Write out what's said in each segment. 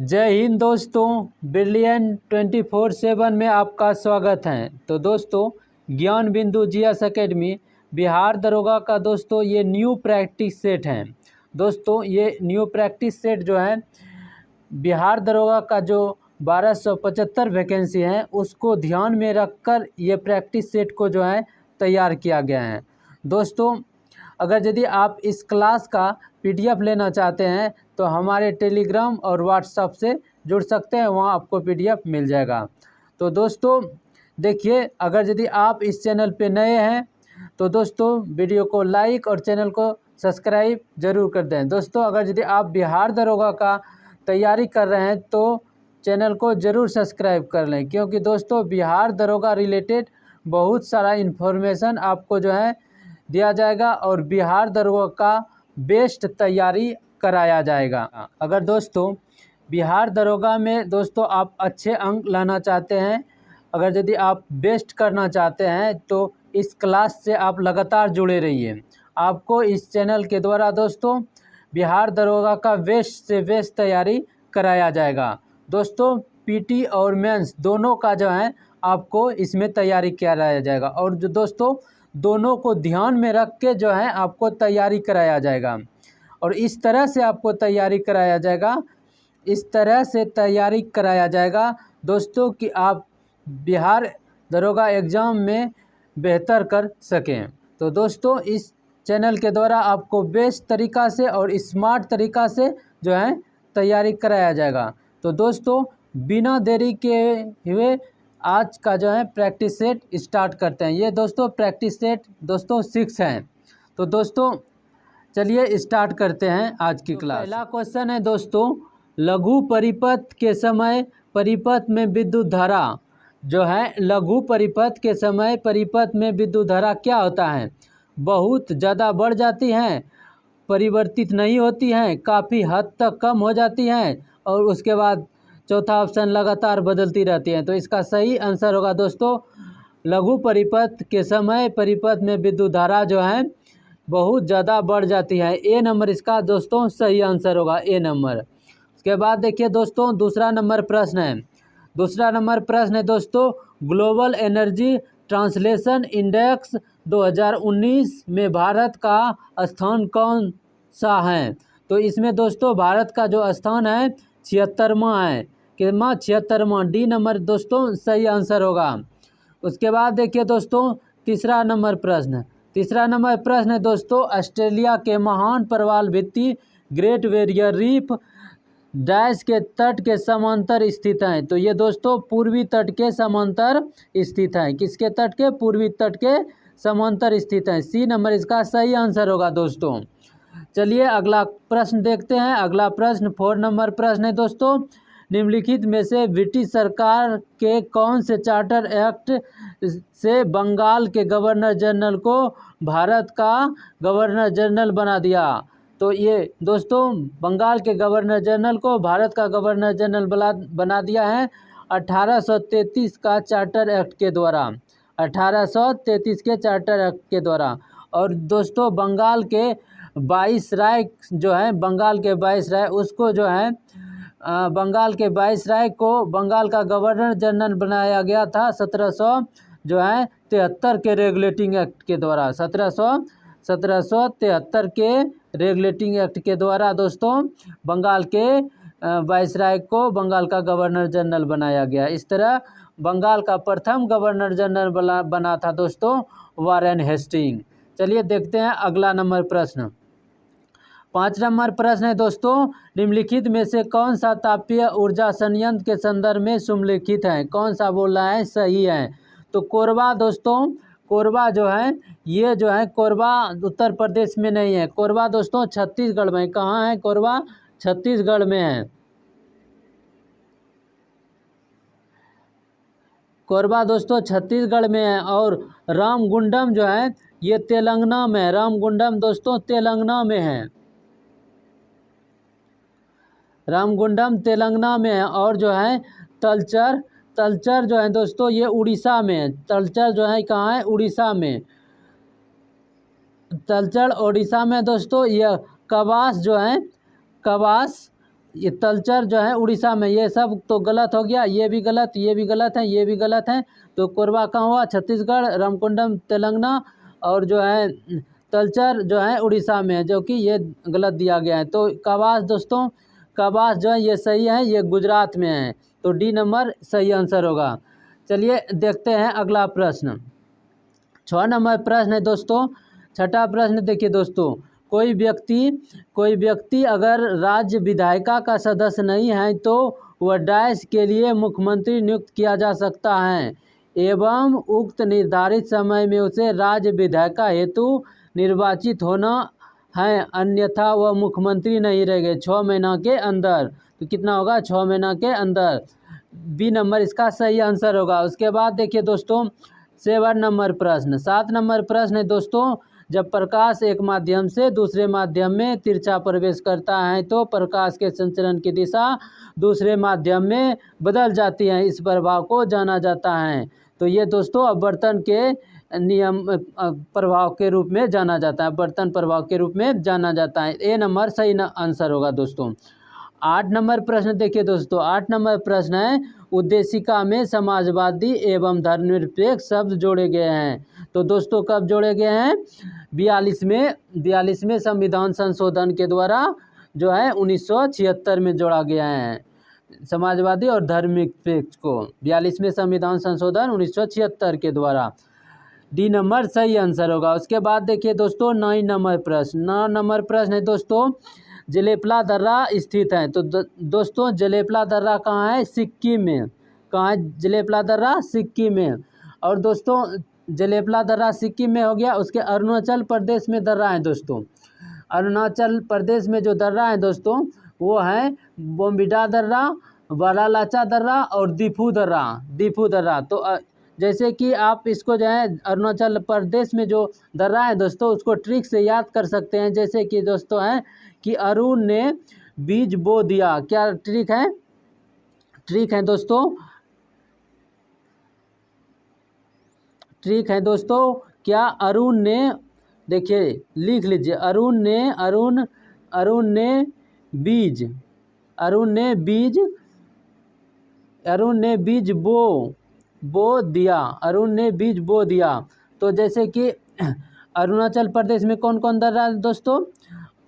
जय हिंद दोस्तों, ब्रिलियंट 24/7 में आपका स्वागत है। तो दोस्तों, ज्ञान बिंदु जीएस एकेडमी बिहार दरोगा का दोस्तों ये न्यू प्रैक्टिस सेट है। दोस्तों ये न्यू प्रैक्टिस सेट जो है बिहार दरोगा का जो 1275 वैकेंसी है उसको ध्यान में रखकर ये प्रैक्टिस सेट को जो है तैयार किया गया है। दोस्तों अगर यदि आप इस क्लास का पीडीएफ लेना चाहते हैं तो हमारे टेलीग्राम और व्हाट्सएप से जुड़ सकते हैं, वहां आपको पीडीएफ मिल जाएगा। तो दोस्तों देखिए, अगर यदि आप इस चैनल पे नए हैं तो दोस्तों वीडियो को लाइक और चैनल को सब्सक्राइब ज़रूर कर दें। दोस्तों अगर यदि आप बिहार दरोगा का तैयारी कर रहे हैं तो चैनल को ज़रूर सब्सक्राइब कर लें, क्योंकि दोस्तों बिहार दरोगा रिलेटेड बहुत सारा इन्फॉर्मेशन आपको जो है दिया जाएगा और बिहार दरोगा का बेस्ट तैयारी कराया जाएगा। अगर दोस्तों बिहार दरोगा में दोस्तों आप अच्छे अंक लाना चाहते हैं, अगर यदि आप बेस्ट करना चाहते हैं तो इस क्लास से आप लगातार जुड़े रहिए। आपको इस चैनल के द्वारा दोस्तों बिहार दरोगा का बेस्ट से बेस्ट तैयारी कराया जाएगा। दोस्तों पीटी और मेंस दोनों का जो है आपको इसमें तैयारी कराया जाएगा और जो दोस्तों दोनों को ध्यान में रख के जो है आपको तैयारी कराया जाएगा। और इस तरह से आपको तैयारी कराया जाएगा, इस तरह से तैयारी कराया जाएगा दोस्तों कि आप बिहार दरोगा एग्ज़ाम में बेहतर कर सकें। तो दोस्तों इस चैनल के द्वारा आपको बेस्ट तरीक़ा से और स्मार्ट तरीक़ा से जो है तैयारी कराया जाएगा। तो दोस्तों बिना देरी के हुए आज का जो है प्रैक्टिस सेट स्टार्ट करते हैं। ये दोस्तों प्रैक्टिस सेट दोस्तों 6 हैं। तो दोस्तों चलिए स्टार्ट करते हैं आज की क्लास। पहला क्वेश्चन है दोस्तों, लघु परिपथ के समय परिपथ में विद्युत धारा जो है, लघु परिपथ के समय परिपथ में विद्युत धारा क्या होता है? बहुत ज़्यादा बढ़ जाती हैं, परिवर्तित नहीं होती हैं, काफ़ी हद तक कम हो जाती हैं और उसके बाद चौथा ऑप्शन लगातार बदलती रहती हैं। तो इसका सही आंसर होगा दोस्तों लघु परिपथ के समय परिपथ में विद्युत धारा जो है बहुत ज़्यादा बढ़ जाती है। ए नंबर इसका दोस्तों सही आंसर होगा, ए नंबर। उसके बाद देखिए दोस्तों दूसरा नंबर प्रश्न है। दूसरा नंबर प्रश्न है दोस्तों, ग्लोबल एनर्जी ट्रांसलेशन इंडेक्स 2019 में भारत का स्थान कौन सा है? तो इसमें दोस्तों भारत का जो स्थान है 76वां है, कितना 76वां, डी नंबर दोस्तों सही आंसर होगा। उसके बाद देखिए दोस्तों तीसरा नंबर प्रश्न, तीसरा नंबर प्रश्न है दोस्तों, ऑस्ट्रेलिया के महान प्रवाल भित्ति ग्रेट बैरियर रीफ डैश के तट के समांतर स्थित हैं। तो ये दोस्तों पूर्वी तट के समांतर स्थित हैं। किसके तट के? पूर्वी तट के समांतर स्थित हैं। सी नंबर इसका सही आंसर होगा दोस्तों। चलिए अगला प्रश्न देखते हैं। अगला प्रश्न 4 नंबर प्रश्न है दोस्तों, निम्नलिखित में से ब्रिटिश सरकार के कौन से चार्टर एक्ट से बंगाल के गवर्नर जनरल को भारत का गवर्नर जनरल बना दिया? तो ये दोस्तों बंगाल के गवर्नर जनरल को भारत का गवर्नर जनरल बना दिया है 1833 का चार्टर एक्ट के द्वारा, 1833 के चार्टर एक्ट के द्वारा। और दोस्तों बंगाल के वाइसराय जो है, बंगाल के वाइसराय उसको जो है बंगाल के वाइसराय को बंगाल का गवर्नर जनरल बनाया गया था 1773 के रेगुलेटिंग एक्ट के द्वारा, 1773 के रेगुलेटिंग एक्ट के द्वारा दोस्तों बंगाल के वाइसराय को बंगाल का गवर्नर जनरल बनाया गया। इस तरह बंगाल का प्रथम गवर्नर जनरल बना था दोस्तों वारेन हेस्टिंग। चलिए देखते हैं अगला नंबर प्रश्न। 5 नंबर प्रश्न है दोस्तों, निम्नलिखित में से कौन सा तापीय ऊर्जा संयंत्र के संदर्भ में सुमेलिखित है? कौन सा बोल रहा है सही है? तो कोरबा दोस्तों, कोरबा जो है ये जो है कोरबा उत्तर प्रदेश में नहीं है, कोरबा दोस्तों छत्तीसगढ़ में। कहाँ है कोरबा? छत्तीसगढ़ में है। कोरबा दोस्तों छत्तीसगढ़ में है। और रामगुंडम जो है ये तेलंगाना में है, रामगुंडम दोस्तों तेलंगाना में है, रामगुंडम तेलंगाना में है। और जो है तलचर, तलचर जो है दोस्तों ये उड़ीसा में है, तलचर जो है कहाँ है? उड़ीसा में, तलचर उड़ीसा में दोस्तों। यह कवास जो है, कवास ये तलचर जो है उड़ीसा में, ये सब तो गलत हो गया, ये भी गलत, ये भी गलत है, ये भी गलत है। तो कोरबा कहाँ हुआ? छत्तीसगढ़। रामकुंडम तेलंगाना, और जो है तलचर जो है उड़ीसा में है, जो कि ये गलत दिया गया है। तो कवास दोस्तों, कवास जो है ये सही है, ये गुजरात में है। तो डी नंबर सही आंसर होगा। चलिए देखते हैं अगला प्रश्न। 6 नंबर प्रश्न है दोस्तों। छठा प्रश्न देखिए दोस्तों, कोई व्यक्ति अगर राज्य विधायिका का सदस्य नहीं है तो वह डैश के लिए मुख्यमंत्री नियुक्त किया जा सकता है एवं उक्त निर्धारित समय में उसे राज्य विधायिका हेतु निर्वाचित होना है, अन्यथा वह मुख्यमंत्री नहीं रहेंगे 6 महीना के अंदर। तो कितना होगा? 6 महीना के अंदर। बी नंबर इसका सही आंसर होगा। उसके बाद देखिए दोस्तों 7 नंबर प्रश्न। 7 नंबर प्रश्न है दोस्तों, जब प्रकाश एक माध्यम से दूसरे माध्यम में तिरछा प्रवेश करता है तो प्रकाश के संचरण की दिशा दूसरे माध्यम में बदल जाती है, इस प्रभाव को जाना जाता है। तो ये दोस्तों अपवर्तन के नियम प्रभाव के रूप में जाना जाता है, अपवर्तन प्रभाव के रूप में जाना जाता है। ए नंबर सही आंसर होगा दोस्तों। 8 नंबर प्रश्न देखिए दोस्तों। 8 नंबर प्रश्न है, उद्देशिका में समाजवादी एवं धर्मनिरपेक्ष शब्द जोड़े गए हैं। तो दोस्तों कब जोड़े गए हैं? 42वें संविधान संशोधन के द्वारा जो है 1976 में जोड़ा गया है समाजवादी और धर्मनिरपेक्ष को, 42वें संविधान संशोधन 1976 के द्वारा। डी नंबर सही आंसर होगा। उसके बाद देखिए दोस्तों 9 नंबर प्रश्न। 9 नंबर प्रश्न है दोस्तों, जलेपला दर्रा स्थित है। तो दोस्तों जलेपला दर्रा कहाँ है? सिक्किम में। कहाँ है जलेपला दर्रा? सिक्किम में। और दोस्तों जलेपला दर्रा सिक्किम में हो गया। उसके अरुणाचल प्रदेश में दर्रा है दोस्तों। अरुणाचल प्रदेश में जो दर्रा है दोस्तों वो है बोमडिला दर्रा, बारालाचा दर्रा और दीफू दर्रा। तो जैसे कि आप इसको जो है अरुणाचल प्रदेश में जो दर्रा है दोस्तों उसको ट्रिक से याद कर सकते हैं। जैसे कि दोस्तों है कि अरुण ने बीज बो दिया। क्या ट्रिक है? ट्रिक है दोस्तों, ट्रिक है दोस्तों क्या? अरुण ने, देखिए लिख लीजिए, अरुण ने बीज बो दिया। तो जैसे कि अरुणाचल प्रदेश में कौन कौन दर्रा है दोस्तों?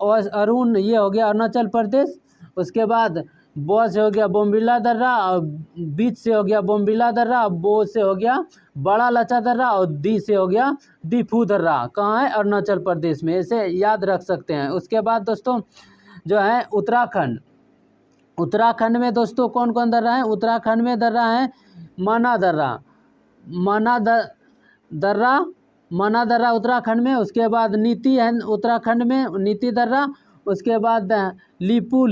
और अरुण ये हो गया अरुणाचल प्रदेश। उसके बाद बो से हो गया बोमडिला दर्रा, और बीच से हो गया बोमडिला दर्रा, बो से हो गया बड़ा लाचा दर्रा और दी से हो गया दीफू दर्रा। कहाँ है? अरुणाचल प्रदेश में। इसे याद रख सकते हैं। उसके बाद दोस्तों जो है उत्तराखंड में दोस्तों कौन कौन दर्रा है? उत्तराखंड में दर्रा है माना दर्रा उत्तराखंड में। उसके बाद नीति है उत्तराखंड में, नीति दर्रा। उसके बाद लिपू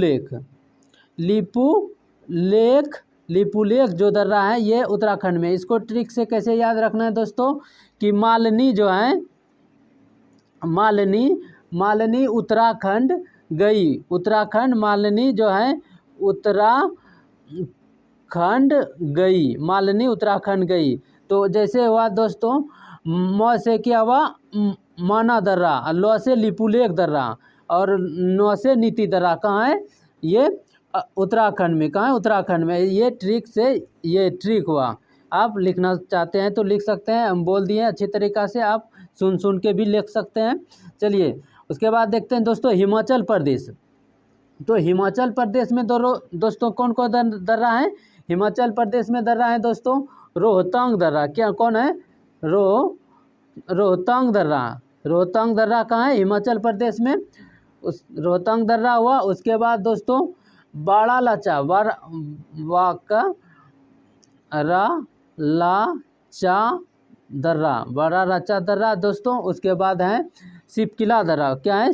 लेक जो दर्रा है ये उत्तराखंड में। इसको ट्रिक से कैसे याद रखना है दोस्तों कि मालिनी जो है मालिनी उत्तराखंड मालिनी जो है मालिनी उत्तराखंड गई। तो जैसे हुआ दोस्तों म से क्या हुआ? माना दर्रा, ल से लिपुलेख दर्रा और न से नीति दर्रा। कहाँ है? ये उत्तराखंड में। कहाँ है? उत्तराखंड में। ये ट्रिक हुआ। आप लिखना चाहते हैं तो लिख सकते हैं, हम बोल दिए अच्छी तरीक़ा से, आप सुन के भी लिख सकते हैं। चलिए उसके बाद देखते हैं दोस्तों हिमाचल प्रदेश। तो हिमाचल प्रदेश में दोस्तों कौन कौन दर्रा है? हिमाचल प्रदेश में दर्रा है दोस्तों रोहतांग दर्रा। क्या कौन है? रोहतांग दर्रा कहाँ है? हिमाचल प्रदेश में। उस रोहतांग दर्रा हुआ। उसके बाद दोस्तों बारालाचा दर्रा दोस्तों। उसके बाद है सिपकिला दर्रा। क्या है?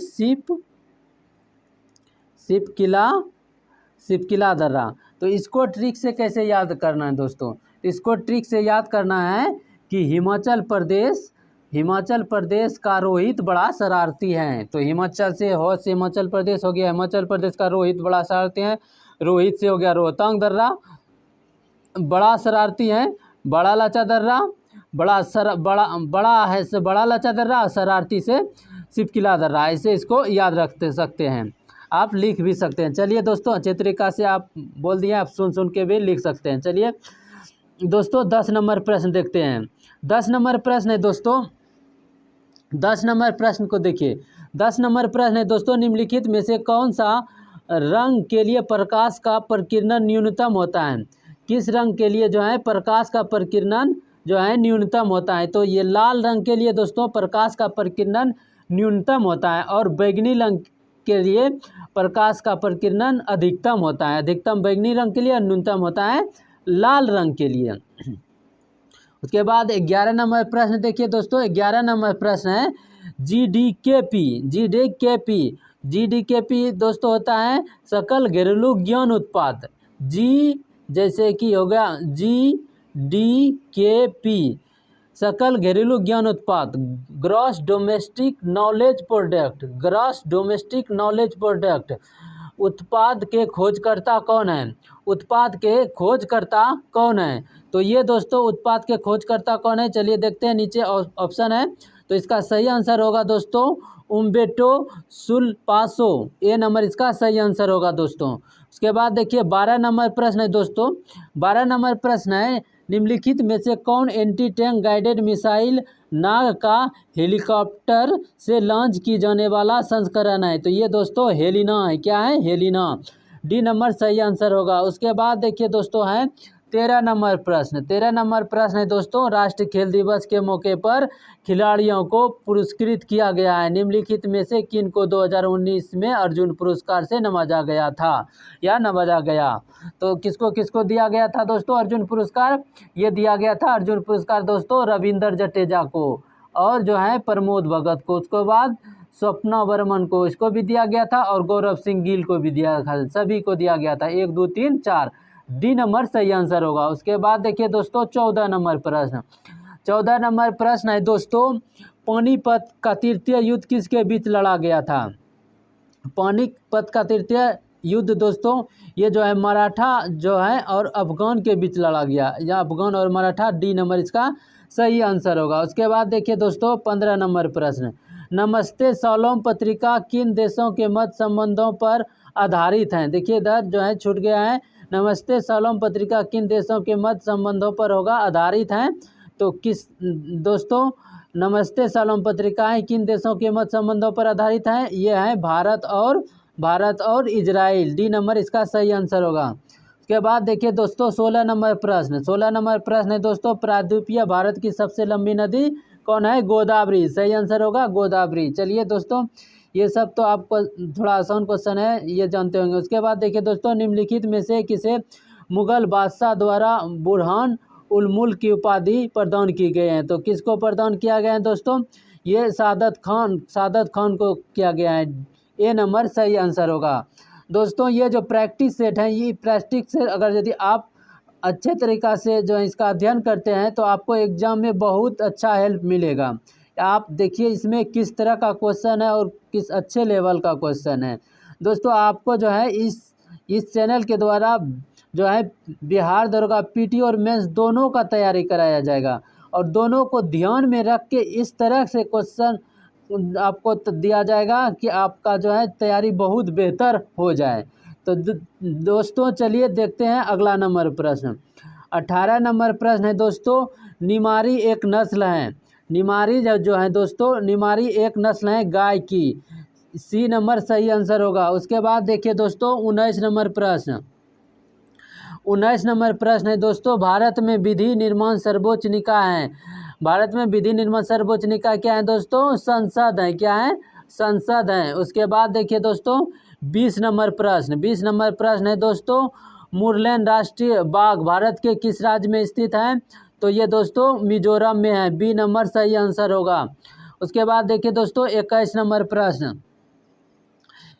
सिपकिला दर्रा। तो इसको ट्रिक से कैसे याद करना है दोस्तों? इसको ट्रिक से याद करना है कि हिमाचल प्रदेश का रोहित बड़ा शरारती है। तो हिमाचल से हिमाचल प्रदेश हो गया, हिमाचल प्रदेश का रोहित बड़ा शरारती है। रोहित से हो गया रोहतांग दर्रा, बड़ा शरारती है। बड़ा लाचा दर्रा, बड़ा है से बड़ा लाचा दर्रा, शरारती से सिपकिला दर्रा। ऐसे इसको याद रख सकते हैं। आप लिख भी सकते हैं। चलिए दोस्तों, अच्छे तरीक़ा से आप बोल दिए, आप सुन के भी लिख सकते हैं। चलिए दोस्तों 10 नंबर प्रश्न देखते हैं। 10 नंबर प्रश्न है दोस्तों, 10 नंबर प्रश्न को देखिए। 10 नंबर प्रश्न है दोस्तों, निम्नलिखित में से कौन सा रंग के लिए प्रकाश का प्रकीर्णन न्यूनतम होता है? किस रंग के लिए जो है प्रकाश का प्रकीर्णन जो है न्यूनतम होता है? तो ये लाल रंग के लिए दोस्तों प्रकाश का प्रकीर्णन न्यूनतम होता है, और बैगनी रंग के लिए प्रकाश का प्रकीर्णन अधिकतम होता है। अधिकतम बैगनी रंग के लिए और न्यूनतम होता है लाल रंग के लिए। उसके बाद 11 नंबर प्रश्न देखिए दोस्तों। 11 नंबर प्रश्न है GDKP। GDKP दोस्तों होता है सकल घरेलू ज्ञान उत्पाद। जी जैसे कि हो गया GDKP, सकल घरेलू ज्ञान उत्पाद, gross domestic knowledge product. Gross domestic knowledge product उत्पाद के खोजकर्ता कौन है? उत्पाद के खोजकर्ता कौन है? तो ये दोस्तों उत्पाद के खोजकर्ता कौन है, चलिए देखते हैं। नीचे ऑप्शन है, तो इसका सही आंसर होगा दोस्तों उम्बेटो सुलपासो। ए नंबर इसका सही आंसर होगा दोस्तों। उसके बाद देखिए 12 नंबर प्रश्न है दोस्तों। 12 नंबर प्रश्न है, निम्नलिखित में से कौन एंटी टैंक गाइडेड मिसाइल नाग का हेलीकॉप्टर से लॉन्च की जाने वाला संस्करण है? तो ये दोस्तों हेलिना है। क्या है? हेलिना। डी नंबर सही आंसर होगा। उसके बाद देखिए दोस्तों है 13 नंबर प्रश्न। 13 नंबर प्रश्न है दोस्तों, राष्ट्रीय खेल दिवस के मौके पर खिलाड़ियों को पुरस्कृत किया गया है। निम्नलिखित में से किन को 2019 में अर्जुन पुरस्कार से नवाजा गया था या नवाजा गया? तो किसको किसको दिया गया था दोस्तों अर्जुन पुरस्कार? ये दिया गया था अर्जुन पुरस्कार दोस्तों रविंदर जडेजा को, और जो है प्रमोद भगत को। उसके बाद स्वप्ना बर्मन को, इसको भी दिया गया था, और गौरव सिंह गिल को भी दिया था। सभी को दिया गया था। 1 2 3 4, डी नंबर सही आंसर होगा। उसके बाद देखिए दोस्तों 14 नंबर प्रश्न। 14 नंबर प्रश्न है दोस्तों, पानीपत का तृतीय युद्ध किसके बीच लड़ा गया था? पानीपत का तृतीय युद्ध दोस्तों ये जो है मराठा जो है और अफगान के बीच लड़ा गया, या अफगान और मराठा। डी नंबर इसका सही आंसर होगा। उसके बाद देखिए दोस्तों 15 नंबर प्रश्न, नमस्ते सलोम पत्रिका किन देशों के मत संबंधों पर आधारित हैं? देखिए इधर जो है छूट गया है। नमस्ते सलोम पत्रिका किन देशों के मत संबंधों पर होगा आधारित हैं? तो किस दोस्तों नमस्ते सलोम पत्रिकाएं किन देशों के मत संबंधों पर आधारित हैं? ये है भारत और इजराइल। डी नंबर इसका सही आंसर होगा। उसके बाद देखिए दोस्तों 16 नंबर प्रश्न। 16 नंबर प्रश्न है दोस्तों, प्रायद्वीपीय भारत की सबसे लंबी नदी कौन है? गोदावरी। सही आंसर होगा गोदावरी। चलिए दोस्तों ये सब तो आपको थोड़ा आसान क्वेश्चन है, ये जानते होंगे। उसके बाद देखिए दोस्तों, निम्नलिखित में से किसे मुगल बादशाह द्वारा बुरहान उल मुल्क की उपाधि प्रदान की गई है? तो किसको प्रदान किया गया है दोस्तों? ये सादत खान को किया गया है। ए नंबर सही आंसर होगा। दोस्तों ये जो प्रैक्टिस सेट है, ये प्रैक्टिस सेट अगर यदि आप अच्छे तरीक़ा से जो है इसका अध्ययन करते हैं तो आपको एग्ज़ाम में बहुत अच्छा हेल्प मिलेगा। आप देखिए इसमें किस तरह का क्वेश्चन है और किस अच्छे लेवल का क्वेश्चन है। दोस्तों आपको जो है इस चैनल के द्वारा जो है बिहार दरोगा पीटी और मेंस दोनों का तैयारी कराया जाएगा, और दोनों को ध्यान में रख के इस तरह से क्वेश्चन आपको दिया जाएगा कि आपका जो है तैयारी बहुत बेहतर हो जाए। तो दोस्तों चलिए देखते हैं अगला नंबर प्रश्न। 18 नंबर प्रश्न है दोस्तों, निमारी एक नस्ल है। निमारी जो है दोस्तों, निमारी एक नस्ल है गाय की। सी नंबर सही आंसर होगा। उसके बाद देखिए दोस्तों 19 नंबर प्रश्न। 19 नंबर प्रश्न है दोस्तों, भारत में विधि निर्माण सर्वोच्च निकाय है। भारत में विधि निर्माण सर्वोच्च निकाय क्या है दोस्तों? संसद है। क्या है? संसद है। उसके बाद देखिए दोस्तों 20 नंबर प्रश्न। 20 नंबर प्रश्न है दोस्तों, मुरलेन राष्ट्रीय बाग भारत के किस राज्य में स्थित है? तो ये दोस्तों मिजोरम में है। बी नंबर सही आंसर होगा। उसके बाद देखिए दोस्तों 21 नंबर प्रश्न।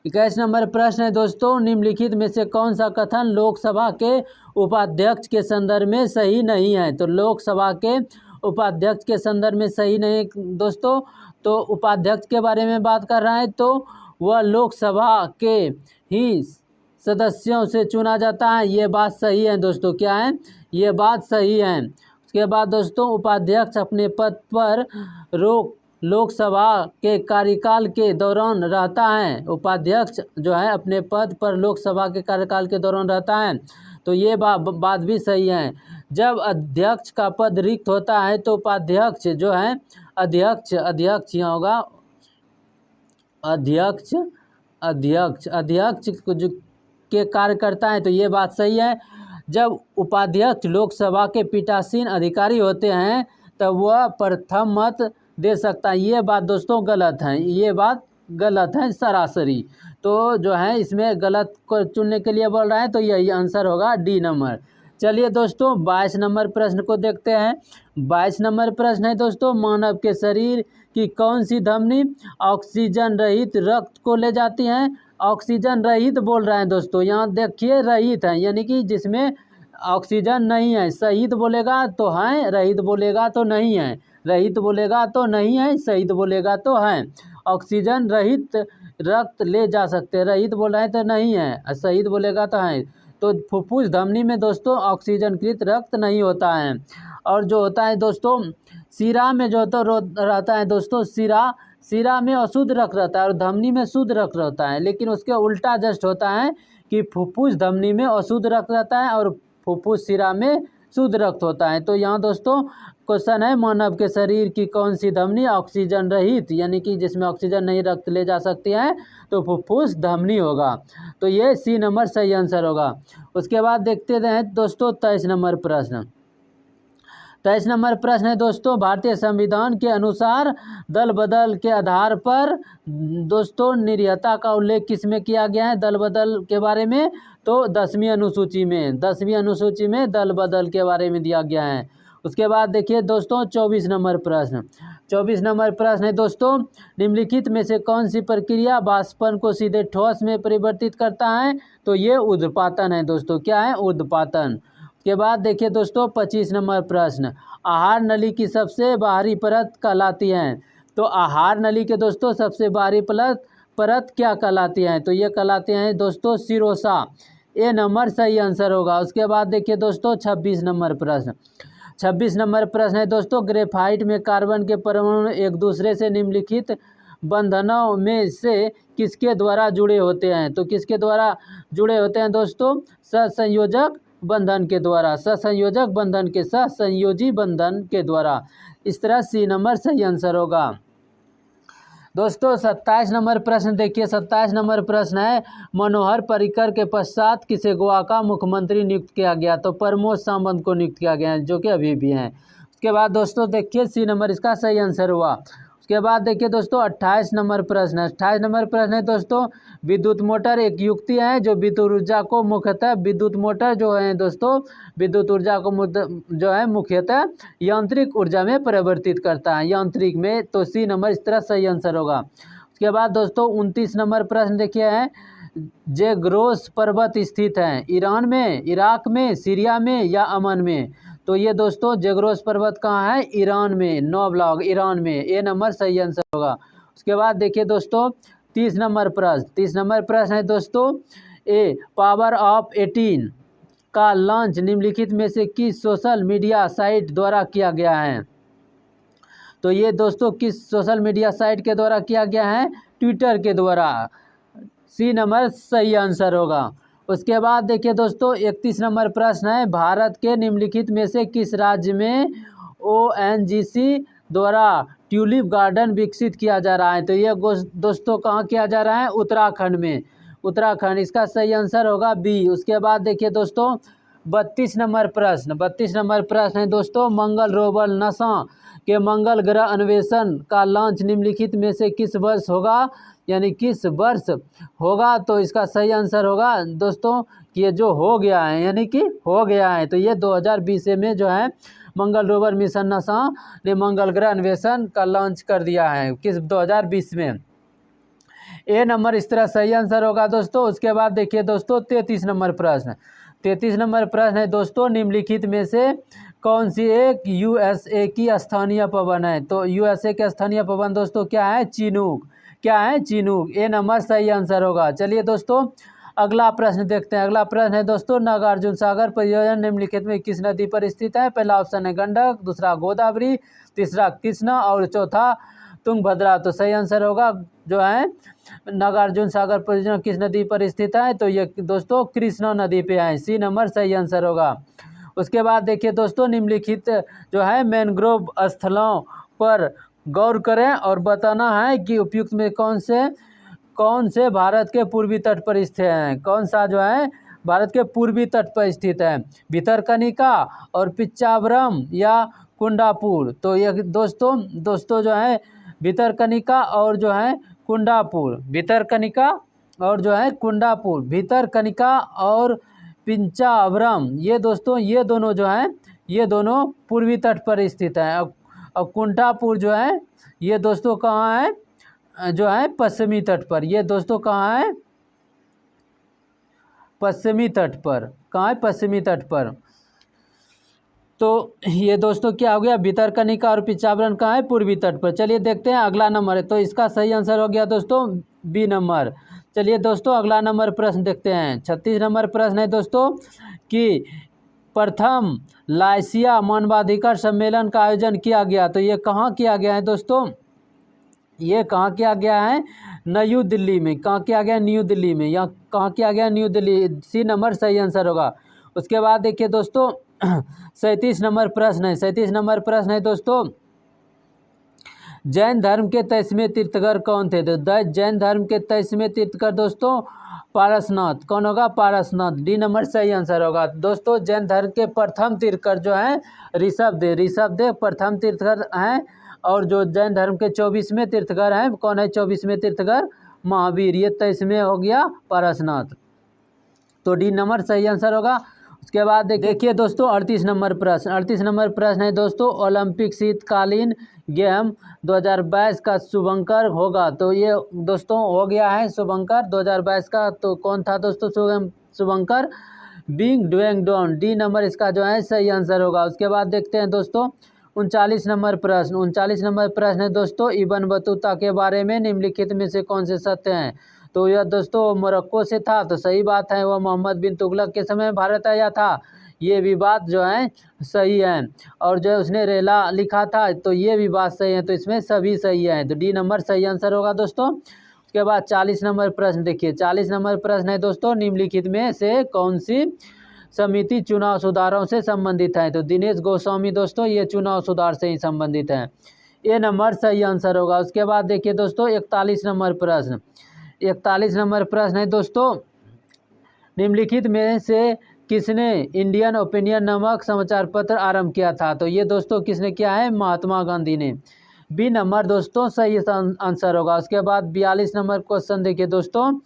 21 नंबर प्रश्न है दोस्तों, निम्नलिखित में से कौन सा कथन लोकसभा के उपाध्यक्ष के संदर्भ में सही नहीं है? तो लोकसभा के उपाध्यक्ष के संदर्भ में सही नहीं दोस्तों। तो उपाध्यक्ष के बारे में बात कर रहा है तो वह लोकसभा के ही सदस्यों से चुना जाता है। ये बात सही है दोस्तों। क्या है? ये बात सही है। उसके बाद दोस्तों उपाध्यक्ष अपने पद पर लोकसभा के कार्यकाल के दौरान रहता है। उपाध्यक्ष जो है अपने पद पर लोकसभा के कार्यकाल के दौरान रहता है, तो ये बात भी सही है। जब अध्यक्ष का पद रिक्त होता है तो उपाध्यक्ष जो है अध्यक्ष यहाँ होगा अध्यक्ष जो के कार्य करता है, तो ये बात सही है। जब उपाध्यक्ष लोकसभा के पीठासीन अधिकारी होते हैं तब वह प्रथम मत दे सकता है। ये बात दोस्तों गलत है, ये बात गलत है सरासरी। तो जो है इसमें गलत को चुनने के लिए बोल रहा है, तो यही आंसर होगा डी नंबर। चलिए दोस्तों 22 नंबर प्रश्न को देखते हैं। 22 नंबर प्रश्न है दोस्तों, मानव के शरीर की कौन सी धमनी ऑक्सीजन रहित रक्त को ले जाती है? ऑक्सीजन रहित बोल रहे हैं दोस्तों, यहाँ देखिए रहित है, यानी कि जिसमें ऑक्सीजन नहीं है। शहीद बोलेगा तो है, रहित बोलेगा तो नहीं है। रहित बोलेगा तो नहीं है, शहीद बोलेगा तो है। ऑक्सीजन रहित रक्त ले जा सकते हैं, रहित बोल रहे हैं तो नहीं है, शहीद बोलेगा तो है। तो फुफ्फुस धमनी में दोस्तों ऑक्सीजनकृत रक्त नहीं होता है। और जो होता है दोस्तों सिरा में जो तो रहता है दोस्तों, सिरा में अशुद्ध रक्त रहता है और धमनी में शुद्ध रक्त रहता है, लेकिन उसके उल्टा जस्ट होता है कि फुफ्फुस धमनी में अशुद्ध रक्त रहता है और फुफ्फुस सिरा में शुद्ध रक्त होता है। तो यहाँ दोस्तों क्वेश्चन है, मानव के शरीर की कौन सी धमनी ऑक्सीजन रहित, यानी कि जिसमें ऑक्सीजन नहीं रक्त ले जा सकती है, तो फुफ्फुस धमनी होगा। तो ये सी नंबर सही आंसर होगा। उसके बाद देखते हैं दोस्तों 23 नंबर प्रश्न। 23 नंबर प्रश्न है दोस्तों, भारतीय संविधान के अनुसार दल बदल के आधार पर दोस्तों निरीहता का उल्लेख किसमें किया गया है? दल बदल के बारे में, तो 10वीं अनुसूची में, 10वीं अनुसूची में दल बदल के बारे में दिया गया है। उसके बाद देखिए दोस्तों 24 नंबर प्रश्न। 24 नंबर प्रश्न है दोस्तों, निम्नलिखित में से कौन सी प्रक्रिया वाष्पन को सीधे ठोस में परिवर्तित करता है? तो ये ऊर्ध्वपातन है दोस्तों। क्या है? ऊर्ध्वपातन। के बाद देखिए दोस्तों 25 नंबर प्रश्न, आहार नली की सबसे बाहरी परत कहलाती है? तो आहार नली के दोस्तों सबसे बाहरी परत क्या कहलाती है? तो ये कहलाते हैं दोस्तों सिरोसा। ए नंबर सही आंसर होगा। उसके बाद देखिए दोस्तों 26 नंबर प्रश्न। 26 नंबर प्रश्न है दोस्तों, ग्रेफाइट में कार्बन के परमाणु एक दूसरे से निम्नलिखित बंधनों में से किसके द्वारा जुड़े होते हैं? तो किसके द्वारा जुड़े होते हैं दोस्तों? सहसंयोजक बंधन के द्वारा, सहसंयोजक बंधन के, सहसंयोजी बंधन के द्वारा। इस तरह सी नंबर सही आंसर होगा। दोस्तों 27 नंबर प्रश्न देखिए। 27 नंबर प्रश्न है, मनोहर पर्रिकर के पश्चात किसे गोवा का मुख्यमंत्री नियुक्त किया गया? तो प्रमोद सावंत को नियुक्त किया गया है, जो कि अभी भी हैं। उसके बाद दोस्तों देखिए सी नंबर इसका सही आंसर हुआ। उसके बाद देखिए दोस्तों 28 नंबर प्रश्न है। 28 नंबर प्रश्न है दोस्तों, विद्युत मोटर एक युक्ति है जो विद्युत ऊर्जा को मुख्यतः, विद्युत मोटर जो है दोस्तों विद्युत ऊर्जा को जो है मुख्यतः यांत्रिक ऊर्जा में परिवर्तित करता है, यांत्रिक में। तो सी नंबर इस तरह सही आंसर होगा। उसके बाद दोस्तों 29 नंबर प्रश्न देखिए है, ज़ेग्रोस पर्वत स्थित है ईरान में, इराक में, सीरिया में या अमन में? तो ये दोस्तों ज़ेग्रोस पर्वत कहाँ है? ईरान में, नोब्लॉग ईरान में। ए नंबर सही आंसर होगा। उसके बाद देखिए दोस्तों 30 नंबर प्रश्न। 30 नंबर प्रश्न है दोस्तों, ए पावर ऑफ 18 का लॉन्च निम्नलिखित में से किस सोशल मीडिया साइट द्वारा किया गया है? तो ये दोस्तों किस सोशल मीडिया साइट के द्वारा किया गया है? ट्विटर के द्वारा। सी नंबर सही आंसर होगा। उसके बाद देखिए दोस्तों 31 नंबर प्रश्न है, भारत के निम्नलिखित में से किस राज्य में ONGC द्वारा ट्यूलिप गार्डन विकसित किया जा रहा है? तो ये दोस्तों कहाँ किया जा रहा है? उत्तराखंड में, उत्तराखंड। इसका सही आंसर होगा बी। उसके बाद देखिए दोस्तों 32 नंबर प्रश्न। 32 नंबर प्रश्न है दोस्तों, मंगल रोवर नासा के मंगल ग्रह अन्वेषण का लॉन्च निम्नलिखित में से किस वर्ष होगा, यानी किस वर्ष होगा? तो इसका सही आंसर होगा दोस्तों कि ये जो हो गया है, यानी कि हो गया है, तो ये 2020 में जो है मंगल रोवर मिशन नासा ने मंगल ग्रह अन्वेषण का लॉन्च कर दिया है, किस 2020 में। ए नंबर इस तरह सही आंसर होगा दोस्तों। उसके बाद देखिए दोस्तों 33 नंबर प्रश्न। 33 नंबर प्रश्न है दोस्तों, निम्नलिखित में से कौन सी एक USA की स्थानीय पवन है? तो USA के स्थानीय पवन दोस्तों क्या है? चिनूक। क्या है? चिनूक। ए नंबर सही आंसर होगा। चलिए दोस्तों अगला प्रश्न देखते हैं। अगला प्रश्न है दोस्तों, नागार्जुन सागर परियोजना निम्नलिखित में किस नदी पर स्थित है? पहला ऑप्शन है गंडक, दूसरा गोदावरी, तीसरा कृष्णा और चौथा तुंगभद्रा। तो सही आंसर होगा जो है नागार्जुन सागर परियोजना किस नदी पर स्थित है, तो ये दोस्तों कृष्णा नदी पे है। सी नंबर सही आंसर होगा। उसके बाद देखिए दोस्तों, निम्नलिखित जो है मैनग्रोव स्थलों पर गौर करें और बताना है कि उपयुक्त में कौन से भारत के पूर्वी तट पर स्थित हैं। कौन सा जो है भारत के पूर्वी तट पर स्थित है, भितरकनिका और पिच्चावरम या कुंडापुर। तो ये दोस्तों जो है भितरकनिका और जो है कुंडापुर, भितरकनिका और जो है कुंडापुर, भितरकनिका और पिंचावरम, ये दोस्तों ये दोनों जो हैं ये दोनों पूर्वी तट पर स्थित हैं। और कुंडापुर जो है ये दोस्तों कहाँ है, जो है पश्चिमी तट पर। ये दोस्तों कहाँ है, पश्चिमी तट पर। कहाँ है, पश्चिमी तट पर। तो ये दोस्तों क्या हो गया, भितरकनिका और पिच्चावरम कहाँ है, पूर्वी तट पर। चलिए देखते हैं अगला नंबर है, तो इसका सही आंसर हो गया दोस्तों बी नंबर। चलिए दोस्तों अगला नंबर प्रश्न देखते हैं। 36 नंबर प्रश्न है दोस्तों कि प्रथम लाइसिया मानवाधिकार सम्मेलन का आयोजन किया गया, तो ये कहाँ किया गया है दोस्तों, ये कहाँ किया गया है, न्यू दिल्ली में। कहाँ किया गया, न्यू दिल्ली में। यहाँ कहाँ किया गया, न्यू दिल्ली। सी नंबर सही आंसर होगा। उसके बाद देखिए दोस्तों 37 नंबर प्रश्न है। 37 नंबर प्रश्न है दोस्तों, जैन धर्म के 23वें तीर्थंकर कौन थे। तो जैन धर्म के 23वें तीर्थंकर दोस्तों पारसनाथ। कौन होगा, पारसनाथ। डी नंबर सही आंसर होगा। दोस्तों जैन धर्म के प्रथम तीर्थंकर जो हैं ऋषभदेव प्रथम तीर्थंकर हैं। और जो जैन धर्म के 24वें तीर्थंकर हैं, कौन है 24वें तीर्थंकर, महावीर। ये 23वें हो गया पारसनाथ। तो डी नंबर सही आंसर होगा। उसके बाद देखिए दोस्तों 38 नंबर प्रश्न। 38 नंबर प्रश्न है दोस्तों, ओलंपिक शीतकालीन गेम 2022 का शुभंकर होगा। तो ये दोस्तों हो गया है शुभंकर 2022 का। तो कौन था दोस्तों शुभंकर, बिंग डुएंगडोन। डी नंबर इसका जो है सही आंसर होगा। उसके बाद देखते हैं दोस्तों 39 नंबर प्रश्न। 39 नंबर प्रश्न है दोस्तों, इब्न बतूता के बारे में निम्नलिखित में से कौन से सत्य हैं। तो यह दोस्तों मोरक्को से था, तो सही बात है। वह मोहम्मद बिन तुगलक के समय भारत आया था, ये भी बात जो है सही है। और जो उसने रेला लिखा था, तो ये भी बात सही है। तो इसमें सभी सही है, तो डी नंबर सही आंसर होगा दोस्तों। उसके बाद 40 नंबर प्रश्न देखिए। 40 नंबर प्रश्न है दोस्तों, निम्नलिखित में से कौन सी समिति चुनाव सुधारों से संबंधित है। तो दिनेश गोस्वामी दोस्तों ये चुनाव सुधार से ही संबंधित है, ए नंबर सही आंसर होगा। उसके बाद देखिए दोस्तों 41 नंबर प्रश्न। 41 नंबर प्रश्न है दोस्तों, निम्नलिखित में से किसने इंडियन ओपिनियन नामक समाचार पत्र आरंभ किया था। तो ये दोस्तों किसने किया है, महात्मा गांधी ने। बी नंबर दोस्तों सही आंसर होगा। उसके बाद 42 नंबर क्वेश्चन देखिए दोस्तों,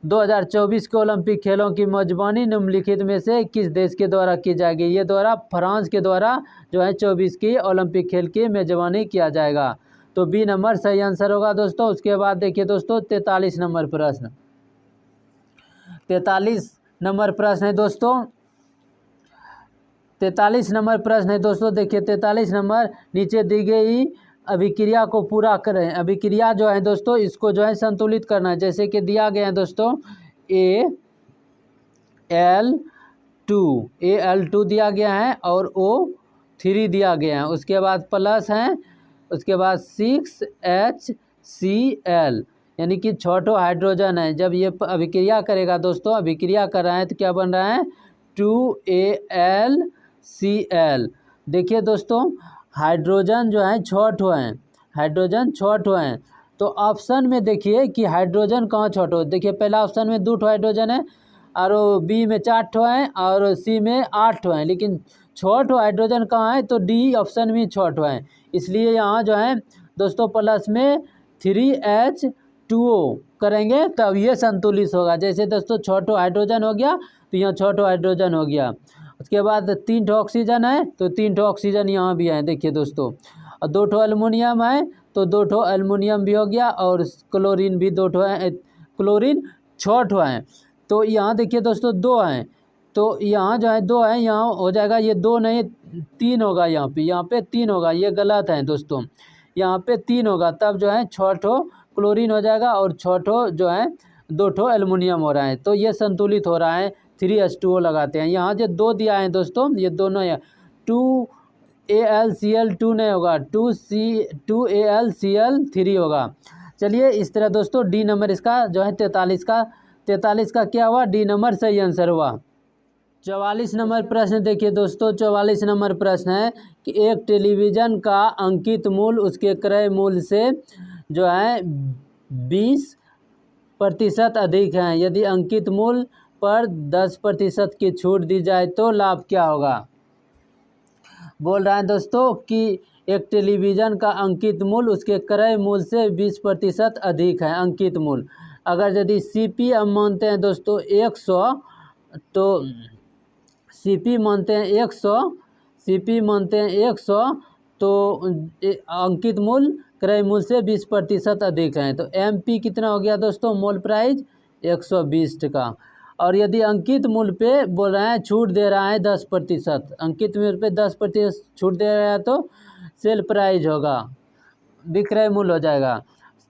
2024 के ओलंपिक खेलों की मेजबानी निम्नलिखित में से किस देश के द्वारा की जाएगी। ये द्वारा फ्रांस के द्वारा जो है 24 की ओलंपिक खेल की मेजबानी किया जाएगा। तो बी नंबर सही आंसर होगा दोस्तों। उसके बाद देखिए दोस्तों 43 नंबर प्रश्न। 43 नंबर प्रश्न है दोस्तों, 43 नंबर प्रश्न है दोस्तों। देखिए 43 नंबर, नीचे दी गई अभिक्रिया को पूरा करें। अभिक्रिया जो है दोस्तों इसको जो है संतुलित करना है। जैसे कि दिया गया है दोस्तों Al2 दिया गया है और O3 दिया गया है। उसके बाद प्लस है, उसके बाद 6HCl यानी कि 6 हाइड्रोजन है। जब ये अभिक्रिया करेगा दोस्तों, अभिक्रिया कर रहा है तो क्या बन रहा है 2AlCl। देखिए दोस्तों हाइड्रोजन जो है 6 हैं, हाइड्रोजन 6 हैं। तो ऑप्शन में देखिए कि हाइड्रोजन कहाँ 6 है। देखिए पहला ऑप्शन में 2 हाइड्रोजन है और बी में 4 हैं और सी में 8 हैं, लेकिन 6 हाइड्रोजन कहाँ है, तो डी ऑप्शन में 6 हैं। इसलिए यहाँ जो है दोस्तों प्लस में 3H2O करेंगे तब ये संतुलित होगा। जैसे दोस्तों 6 हाइड्रोजन हो गया तो यहाँ 6 हाइड्रोजन हो गया। उसके बाद 3 ऑक्सीजन है तो 3 ऑक्सीजन यहाँ भी है। देखिए दोस्तों और 2 एल्युमिनियम है तो 2 एल्युमिनियम भी हो गया और क्लोरीन भी 2 है, क्लोरीन 6 हैं। तो यहाँ देखिए दोस्तों 2 हैं, तो यहाँ जो है 2 है, यहाँ हो जाएगा ये 2 नहीं 3 होगा। यहाँ पे 3 होगा, ये गलत है दोस्तों। यहाँ पे 3 होगा तब जो है 6 क्लोरीन हो जाएगा और 6 जो है 2 एल्युमिनियम हो रहा है। तो ये संतुलित हो रहा है, 3H2O लगाते हैं। यहाँ जो 2 दिया है दोस्तों ये दोनों है 2 AlCl2 नहीं होगा, 2AlCl3 होगा। चलिए इस तरह दोस्तों डी नंबर इसका जो है 43 का क्या हुआ, डी नंबर सही आंसर हुआ। 44 नंबर प्रश्न देखिए दोस्तों, 44 नंबर प्रश्न है कि एक टेलीविज़न का अंकित मूल्य उसके क्रय मूल्य से जो है 20% अधिक है। यदि अंकित मूल्य पर 10% की छूट दी जाए तो लाभ क्या होगा। बोल रहा है दोस्तों कि एक टेलीविज़न का अंकित मूल्य उसके क्रय मूल्य से 20% अधिक है अंकित मूल्य। अगर यदि CP हम मानते हैं दोस्तों 100, तो CP मानते हैं 100, तो अंकित मूल्य क्रय मूल्य से 20% अधिक है। तो MP कितना हो गया दोस्तों, मोल प्राइस 120 टका। और यदि अंकित मूल्य पे बोल रहे हैं छूट दे रहा है 10%, अंकित मूल्य पे 10% छूट दे रहा है तो सेल प्राइस होगा, विक्रय मूल्य हो जाएगा।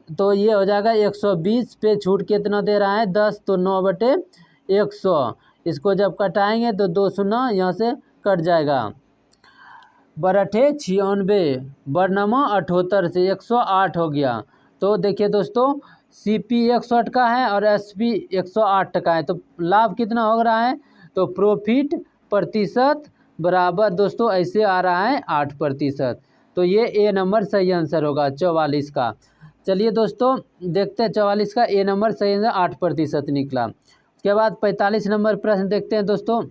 तो ये हो जाएगा 120 पे छूट कितना दे रहा है 10, तो 9/100। इसको जब कटाएंगे तो 2 शून्य यहाँ से कट जाएगा। बरठे 96, बरनमा 78 से 108 हो गया। तो देखिए दोस्तों CP 108 का है और SP 108 का है, तो लाभ कितना हो रहा है, तो प्रॉफिट प्रतिशत बराबर दोस्तों ऐसे आ रहा है 8%। तो ये A नंबर सही आंसर होगा 44 का। चलिए दोस्तों देखते हैं 44 का A नंबर सही आंसर 8% निकला। उसके बाद 45 नंबर प्रश्न देखते हैं दोस्तों,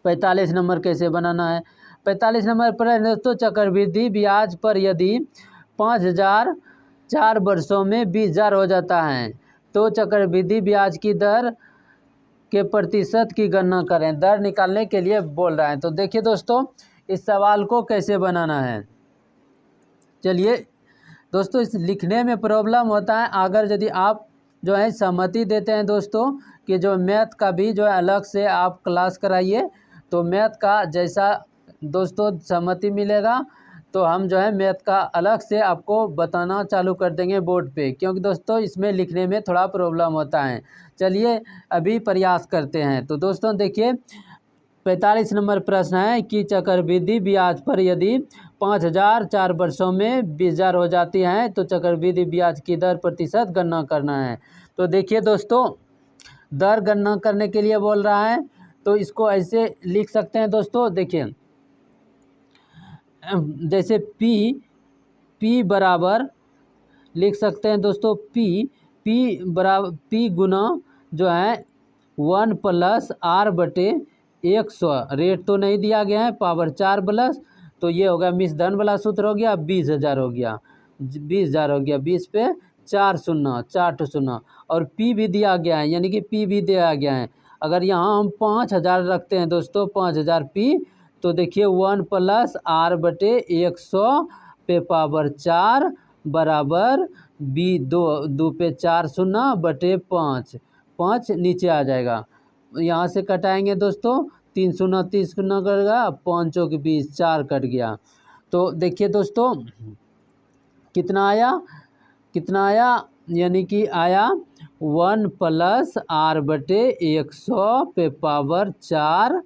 45 नंबर कैसे बनाना है। 45 नंबर प्रश्न दोस्तों, चक्रवृद्धि ब्याज पर यदि 5000 4 वर्षों में 20,000 हो जाता है तो चक्रवृद्धि ब्याज की दर के प्रतिशत की गणना करें। दर निकालने के लिए बोल रहा है। तो देखिए दोस्तों इस सवाल को कैसे बनाना है। चलिए दोस्तों इस लिखने में प्रॉब्लम होता है अगर यदि आप जो है सहमति देते हैं दोस्तों कि जो मैथ का भी जो है अलग से आप क्लास कराइए, तो मैथ का जैसा दोस्तों सहमति मिलेगा तो हम जो है मैथ का अलग से आपको बताना चालू कर देंगे बोर्ड पे, क्योंकि दोस्तों इसमें लिखने में थोड़ा प्रॉब्लम होता है। चलिए अभी प्रयास करते हैं। तो दोस्तों देखिए 45 नंबर प्रश्न है कि चक्रवृद्धि ब्याज पर यदि 5000 4 वर्षों में 20,000 हो जाती है तो चक्रवृद्धि ब्याज की दर प्रतिशत गणना करना है। तो देखिए दोस्तों दर गणना करने के लिए बोल रहा है, तो इसको ऐसे लिख सकते हैं दोस्तों। देखिए जैसे P बराबर लिख सकते हैं दोस्तों, P बराबर P गुना जो है 1 + R/100। रेट तो नहीं दिया गया है, पावर 4 प्लस, तो ये हो गया मिस धन वाला सूत्र हो गया, 20,000 हो गया, 20,000 हो गया, 20 पे 4 शून्य, 4 शून्य। और P भी दिया गया है, यानी कि P भी दिया गया है। अगर यहाँ हम 5000 रखते हैं दोस्तों, 5000 P, तो देखिए 1 + R/100 पे पावर 4 बराबर 2 पे 4 शून्य बटे 5 नीचे आ जाएगा। यहाँ से कटाएंगे दोस्तों, 3 शून्य 30 शून्य कटेगा, 5 के 20, 4 कट गया। तो देखिए दोस्तों कितना आया, यानी कि आया 1 + R/100 पे पावर 4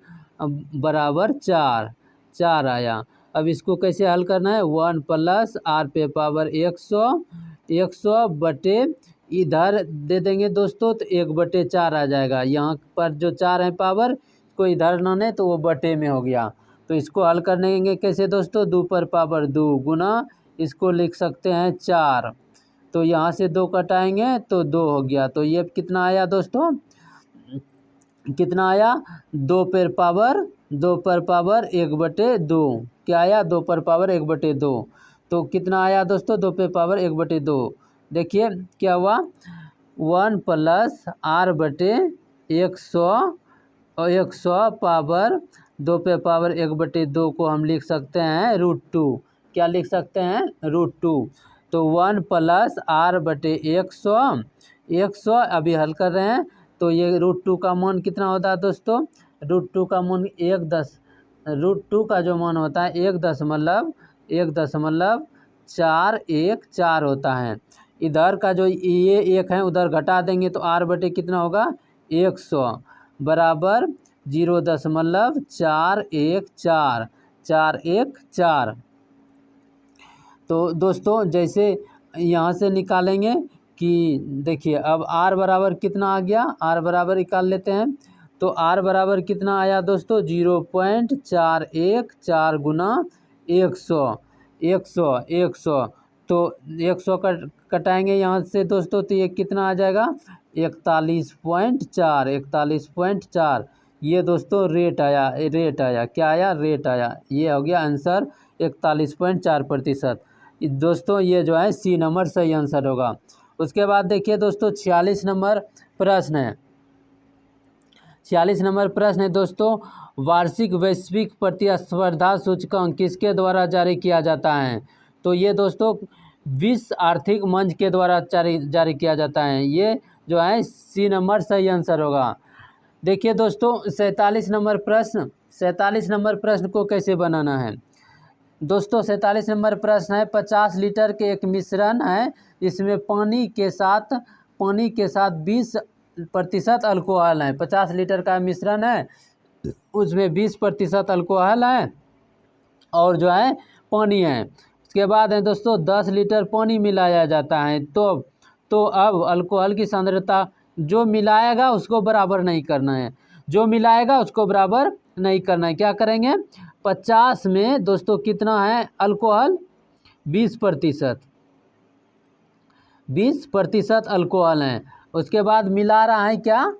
बराबर 4 आया। अब इसको कैसे हल करना है, 1 + R पे पावर 100 बटे इधर दे देंगे दोस्तों तो 1/4 आ जाएगा। यहाँ पर जो 4 है पावर को इधर लाने तो वो बटे में हो गया। तो इसको हल करने कैसे दोस्तों, 2 पर पावर 2 गुना इसको लिख सकते हैं 4, तो यहाँ से 2 कटाएंगे तो 2 हो गया। तो ये कितना आया दोस्तों, कितना आया 2 पर पावर 1/2, क्या आया 2 पर पावर 1/2। तो कितना आया दोस्तों 2 पे पावर 1/2। देखिए क्या हुआ, 1 + R/100 पावर 2 पे पावर 1/2 को हम लिख सकते हैं √2। क्या लिख सकते हैं, √2। तो 1 + R/100 अभी हल कर रहे हैं, तो ये √2 का मान कितना होता है दोस्तों, √2 का मान √2 का जो मान होता है 1.414 होता है। इधर का जो ये 1 है उधर घटा देंगे तो R बटे कितना होगा 100 बराबर 0.414। 4 1 4। तो दोस्तों जैसे यहाँ से निकालेंगे कि देखिए अब r बराबर कितना आ गया, r बराबर निकाल लेते हैं। तो r बराबर कितना आया दोस्तों, 0.414 गुना 100 100। तो 100 कटाएंगे यहाँ से दोस्तों, तो ये कितना आ जाएगा, 41.4। ये दोस्तों रेट आया, क्या आया, रेट आया। ये हो गया आंसर 41.4%। दोस्तों ये जो है सी नंबर सही आंसर होगा। उसके बाद देखिए दोस्तों 46 नंबर प्रश्न है। 46 नंबर प्रश्न है दोस्तों, वार्षिक वैश्विक प्रतिस्पर्धा सूचकांक किसके द्वारा जारी किया जाता है। तो ये दोस्तों विश्व आर्थिक मंच के द्वारा जारी किया जाता है। ये जो है सी नंबर सही आंसर होगा। देखिए दोस्तों 47 नंबर प्रश्न, 47 नंबर प्रश्न को कैसे बनाना है दोस्तों। 47 नंबर प्रश्न है, 50 लीटर के एक मिश्रण है, इसमें पानी के साथ 20% अल्कोहल है। 50 लीटर का मिश्रण है, उसमें 20% अल्कोहल है और जो है पानी है। उसके बाद है दोस्तों 10 लीटर पानी मिलाया जाता है। तो अब अल्कोहल की सांद्रता जो मिलाएगा उसको बराबर नहीं करना है, जो मिलाएगा उसको बराबर नहीं करना है। क्या करेंगे, 50 में दोस्तों कितना है अल्कोहल, 20% अल्कोहल है। उसके बाद मिला रहा है क्या,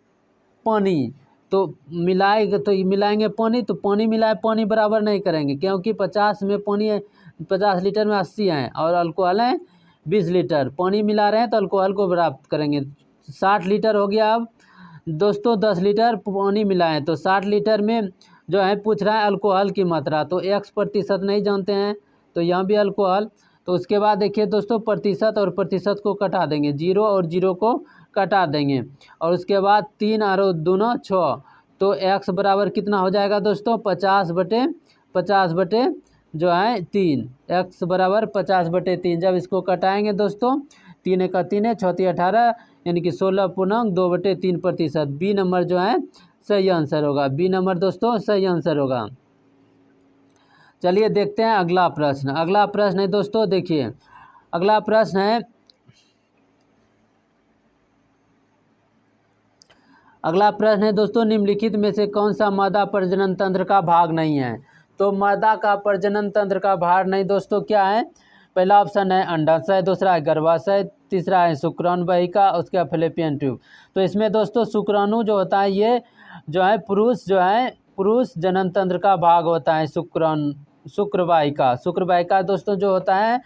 पानी। तो मिलाएंगे पानी, तो पानी मिलाए पानी बराबर नहीं करेंगे, क्योंकि 50 में पानी है, 50 लीटर में 80 है और अल्कोहल है 20 लीटर। पानी मिला रहे हैं तो अल्कोहल को बराबर करेंगे। 60 लीटर हो गया। अब दोस्तों 10 लीटर पानी मिलाएं, तो 60 लीटर में जो है पूछ रहा है अल्कोहल की मात्रा, तो x% नहीं जानते हैं, तो यहाँ भी अल्कोहल। तो उसके बाद देखिए दोस्तों प्रतिशत और प्रतिशत को कटा देंगे, 0 और 0 को कटा देंगे। और उसके बाद 3 और 2 6, तो x बराबर कितना हो जाएगा दोस्तों, 50/50 जो है 3, x बराबर 50/3। जब इसको कटाएंगे दोस्तों, 3 1 3 है, 6 18, यानी कि 16.2/3%। बी नंबर जो है सही आंसर होगा, बी नंबर दोस्तों सही आंसर होगा। चलिए देखते हैं अगला प्रश्न। अगला प्रश्न है दोस्तों, देखिए अगला प्रश्न है, अगला प्रश्न है दोस्तों, निम्नलिखित में से कौन सा मादा प्रजनन तंत्र का भाग नहीं है। तो मादा का प्रजनन तंत्र का भाग नहीं दोस्तों क्या है, पहला ऑप्शन है अंडाशय, दूसरा है गर्भाशय, तीसरा है शुक्राणु वाहिका, उसके बाद फैलोपियन ट्यूब। तो इसमें दोस्तों शुक्राणु जो होता है ये जो है पुरुष जनन तंत्र का भाग होता है। शुक्रवाहिका दोस्तों जो होता है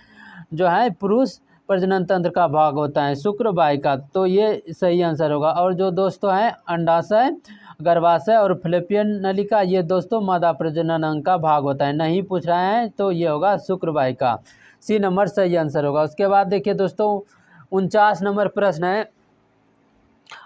पुरुष प्रजनन तंत्र का भाग होता है, शुक्रवाहिका। तो ये सही आंसर होगा। और जो दोस्तों है अंडाशय, गर्भाशय और फैलोपियन नलिका, ये दोस्तों मादा प्रजनन अंग का भाग होता है। नहीं पूछ रहे हैं तो ये होगा शुक्रवाहिका, सी नंबर सही आंसर होगा। उसके बाद देखिए दोस्तों 49 नंबर प्रश्न है,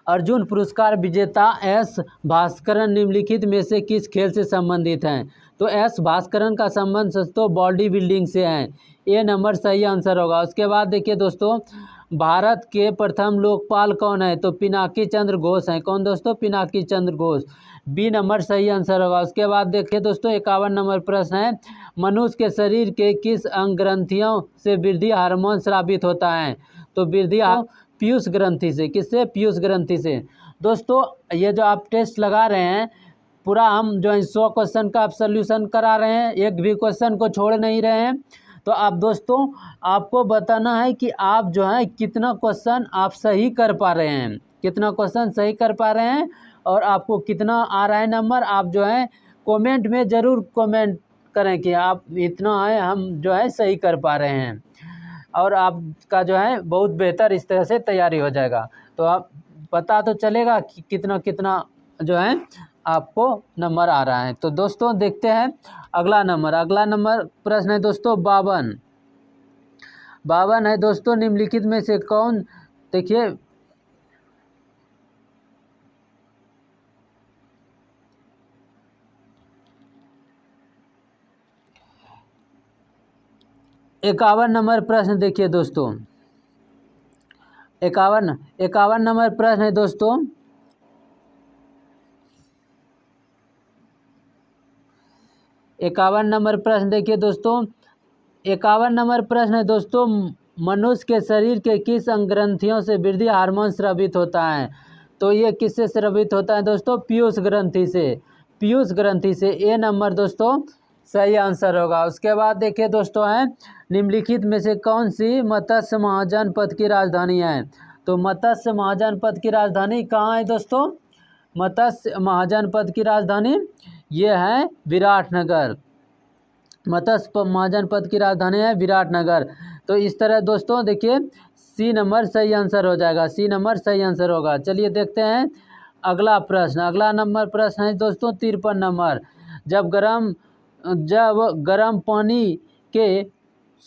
अर्जुन पुरस्कार विजेता एस भास्करन निम्नलिखित में से किस खेल से संबंधित हैं। तो एस भास्करन का संबंध दोस्तों बॉडी बिल्डिंग से है, ए नंबर सही आंसर होगा। उसके बाद देखिए दोस्तों भारत के प्रथम लोकपाल कौन है, तो पिनाकी चंद्र घोष हैं। कौन दोस्तों, पिनाकी चंद्र घोष, बी नंबर सही आंसर होगा। उसके बाद देखिए दोस्तों 51 नंबर प्रश्न है, मनुष्य के शरीर के किस अंग ग्रंथियों से वृद्धि हार्मोन स्रावित होता है। तो वृद्धि पीयूष ग्रंथि से, किससे, पीयूष ग्रंथि से। दोस्तों ये जो आप टेस्ट लगा रहे हैं, पूरा हम जो है 100 क्वेश्चन का आप सोल्यूशन करा रहे हैं, एक भी क्वेश्चन को छोड़ नहीं रहे हैं। तो आप दोस्तों आपको बताना है कि आप जो है कितना क्वेश्चन आप सही कर पा रहे हैं, कितना क्वेश्चन सही कर पा रहे हैं और आपको कितना आ रहा है नंबर। आप जो है कमेंट में ज़रूर कमेंट करें कि आप इतना है हम जो है सही कर पा रहे हैं, और आपका जो है बहुत बेहतर इस तरह से तैयारी हो जाएगा। तो आप पता तो चलेगा कि कितना कितना जो है आपको नंबर आ रहा है। तो दोस्तों देखते हैं अगला नंबर प्रश्न है दोस्तों 52 है दोस्तों, निम्नलिखित में से कौन, देखिए इक्यावन नंबर प्रश्न, देखिए दोस्तों 51 नंबर प्रश्न है दोस्तों, 51 नंबर प्रश्न देखिए दोस्तों, 51 नंबर प्रश्न है दोस्तों, मनुष्य के शरीर के किस अंग ग्रंथियों से वृद्धि हार्मोन स्रावित होता है? तो ये किससे स्रावित होता है दोस्तों? पीयूष ग्रंथि से, पीयूष ग्रंथि से। ए नंबर दोस्तों सही आंसर होगा। उसके बाद देखिए दोस्तों है, निम्नलिखित में से कौन सी मत्स्य महाजनपद की राजधानी है? तो मत्स्य महाजनपद की राजधानी कहाँ है दोस्तों? मत्स्य महाजनपद की राजधानी ये है विराटनगर। मत्स्य महाजनपद की राजधानी है विराटनगर। तो इस तरह दोस्तों देखिए सी नंबर सही आंसर हो जाएगा, सी नंबर सही आंसर होगा। चलिए देखते हैं अगला प्रश्न। अगला नंबर प्रश्न है दोस्तों 53 नंबर, जब गर्म पानी के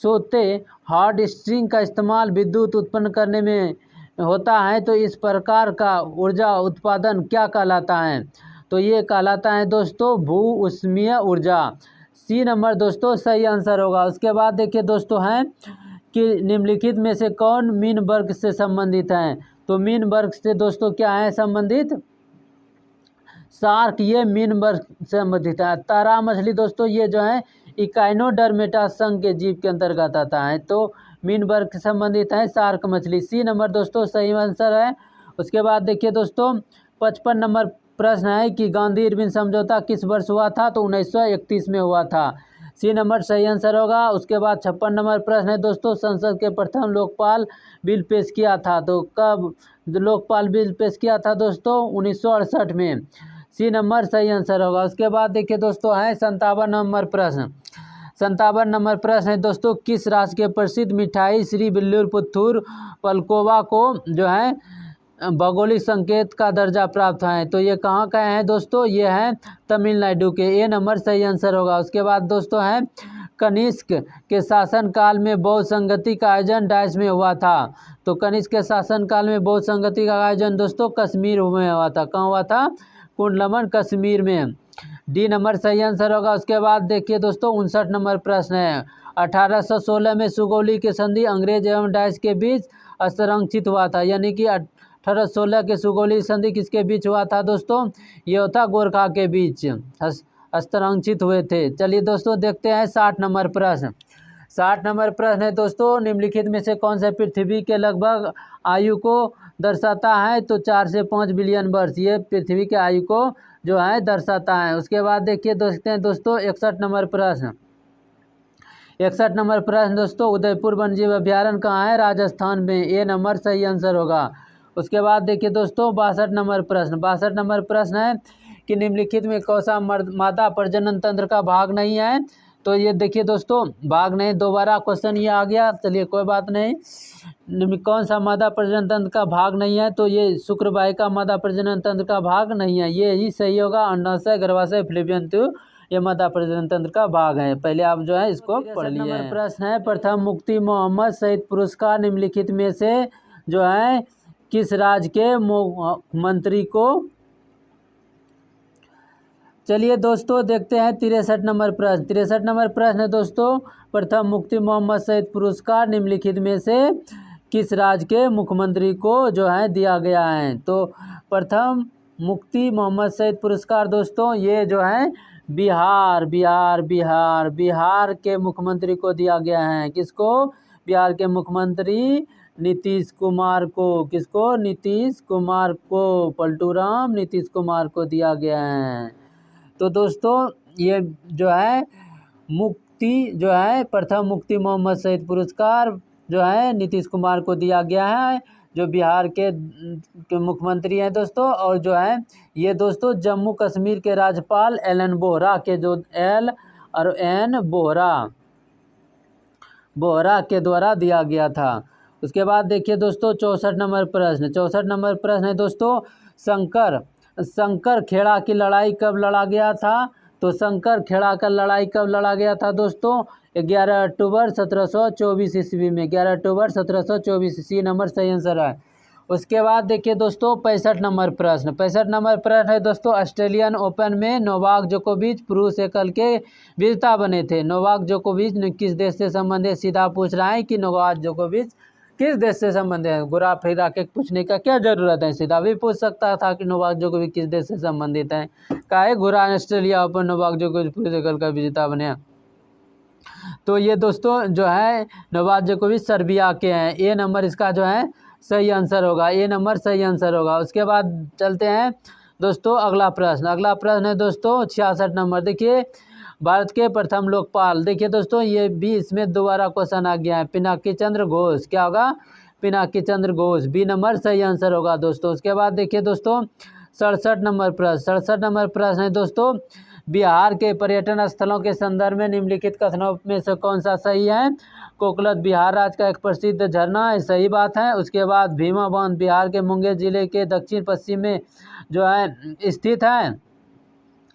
सोते हार्ड स्ट्रिंग का इस्तेमाल विद्युत उत्पन्न करने में होता है तो इस प्रकार का ऊर्जा उत्पादन क्या कहलाता है? तो ये कहलाता है दोस्तों भू ऊष्मीय ऊर्जा। सी नंबर दोस्तों सही आंसर होगा। उसके बाद देखिए दोस्तों हैं कि निम्नलिखित में से कौन मीन वर्ग से संबंधित हैं? तो मीन वर्ग से दोस्तों क्या है संबंधित? शार्क, ये मीन वर्ग से संबंधित है। तारा मछली दोस्तों ये जो है इकाइनोडर्मेटा संघ के जीव के अंतर्गत आता है, तो मीन वर्ग से संबंधित है शार्क मछली। सी नंबर दोस्तों सही आंसर है। उसके बाद देखिए दोस्तों 55 नंबर प्रश्न है कि गांधी इरविन समझौता किस वर्ष हुआ था? तो 1931 में हुआ था। सी नंबर सही आंसर होगा। उसके बाद 56 नंबर प्रश्न है दोस्तों, संसद के प्रथम लोकपाल बिल पेश किया था? तो कब लोकपाल बिल पेश किया था दोस्तों? 1968 में। सी नंबर सही आंसर होगा। उसके बाद देखिए दोस्तों है 57 नंबर प्रश्न। 57 नंबर प्रश्न है दोस्तों, किस राज्य के प्रसिद्ध मिठाई श्री विल्लुपुत्तूर पलकोवा को जो है भौगोलिक संकेत का दर्जा प्राप्त है? तो ये कहाँ का है दोस्तों? ये है तमिलनाडु के। ए नंबर सही आंसर होगा। उसके बाद दोस्तों है कनिष्क के शासनकाल में बौद्ध संगति का आयोजन डाइस में हुआ था? तो कनिष्क के शासनकाल में बौद्ध संगति का आयोजन दोस्तों कश्मीर में हुआ था। कहाँ हुआ था? कुंडलमन कश्मीर में। डी नंबर सही आंसर होगा। उसके बाद देखिए दोस्तों 59 नंबर प्रश्न है, 1816 में सुगौली की संधि अंग्रेज एवं डाइस के बीच हस्ताक्षरित हुआ था, यानी कि 1816 के सुगौली संधि किसके बीच हुआ था दोस्तों? ये था गोरखा के बीच हस्ताक्षरित हुए थे। चलिए दोस्तों देखते हैं 60 नंबर प्रश्न। 60 नंबर प्रश्न है दोस्तों, निम्नलिखित में से कौन सा पृथ्वी के लगभग आयु को दर्शाता है? तो 4 से 5 बिलियन वर्ष ये पृथ्वी के आयु को जो है दर्शाता है। उसके बाद देखिए देखते हैं दोस्तों 61 नंबर प्रश्न। 61 नंबर प्रश्न दोस्तों, उदयपुर वन्यजीव अभ्यारण्य कहाँ है? राजस्थान में। ए नंबर सही आंसर होगा। उसके बाद देखिए दोस्तों 62 नंबर प्रश्न। 62 नंबर प्रश्न है कि निम्नलिखित में कौन सा मादा प्रजनन तंत्र का भाग नहीं है? तो ये देखिए दोस्तों भाग नहीं, दोबारा क्वेश्चन ये आ गया, चलिए कोई बात नहीं। कौन सा मादा प्रजनन तंत्र का भाग नहीं है? तो ये शुक्रवाहिका मादा प्रजनन तंत्र का भाग नहीं है, ये ही सही होगा। अंडाशय, गर्भाशय, फैलोपियन ट्यूब ये मादा प्रजनन तंत्र का भाग है। पहले आप जो है इसको पढ़ लिए। नंबर प्रश्न है, प्रथम मुफ्ती मोहम्मद सईद पुरस्कार निम्नलिखित में से जो है किस राज्य के मुख्यमंत्री को? चलिए दोस्तों देखते हैं 63 नंबर प्रश्न। 63 नंबर प्रश्न है दोस्तों, प्रथम मुफ्ती मोहम्मद सईद पुरस्कार निम्नलिखित में से किस राज्य के मुख्यमंत्री को जो है दिया गया है? तो प्रथम मुफ्ती मोहम्मद सईद पुरस्कार दोस्तों ये जो है बिहार के मुख्यमंत्री को दिया गया है। किसको? बिहार के मुख्यमंत्री नीतीश कुमार को। किसको? नीतीश कुमार को, पलटूराम नीतीश कुमार को दिया गया है। तो दोस्तों ये जो है जो है प्रथम मुफ्ती मोहम्मद सईद पुरस्कार जो है नीतीश कुमार को दिया गया है, जो बिहार के मुख्यमंत्री हैं दोस्तों। और जो है ये दोस्तों जम्मू कश्मीर के राज्यपाल एल.एन. बोहरा के, जो एल और एन बोहरा के द्वारा दिया गया था। उसके बाद देखिए दोस्तों 64 नंबर प्रश्न। 64 नंबर प्रश्न है दोस्तों, शंकर खेड़ा की लड़ाई कब लड़ा गया था? तो शंकर खेड़ा का लड़ाई कब लड़ा गया था दोस्तों? 11 अक्टूबर 1724 ईस्वी में। 11 अक्टूबर 1724 ईस्वी नंबर सही आंसर है। उसके बाद देखिए दोस्तों 65 नंबर प्रश्न। 65 नंबर प्रश्न है दोस्तों, ऑस्ट्रेलियन ओपन में नोवाक जोकोविच पुरुष एकल के विजेता बने थे। नोवाक जोकोविच किस देश से संबंधित? सीधा पूछ रहा है कि नोवाक जोकोविच किस देश से संबंधित है? घुरा फिरा के पूछने का क्या जरूरत है, सीधा भी पूछ सकता था कि नोवाक जोकोविच किस देश से संबंधित है। काहे घुरा ऑस्ट्रेलिया ओपन नोवाक जोकोविच पूरे साल का विजेता बने। तो ये दोस्तों जो है नोवाक जोकोविच सर्बिया के हैं। ए नंबर इसका जो है सही आंसर होगा, ए नंबर सही आंसर होगा। उसके बाद चलते हैं दोस्तों अगला प्रश्न। अगला प्रश्न है दोस्तों 66 नंबर। देखिए भारत के प्रथम लोकपाल, देखिए दोस्तों ये भी इसमें दोबारा क्वेश्चन आ गया है, पिनाकी चंद्र घोष। क्या होगा? पिनाकी चंद्र घोष, बी नंबर सही आंसर होगा दोस्तों। उसके बाद देखिए दोस्तों 67 नंबर प्रश्न। 67 नंबर प्रश्न है दोस्तों बिहार के पर्यटन स्थलों के संदर्भ में निम्नलिखित कथनों में से कौन सा सही है? कोकलत बिहार राज्य का एक प्रसिद्ध झरना है, सही बात है। उसके बाद भीमा बांध बिहार के मुंगेर जिले के दक्षिण पश्चिम में जो है स्थित है,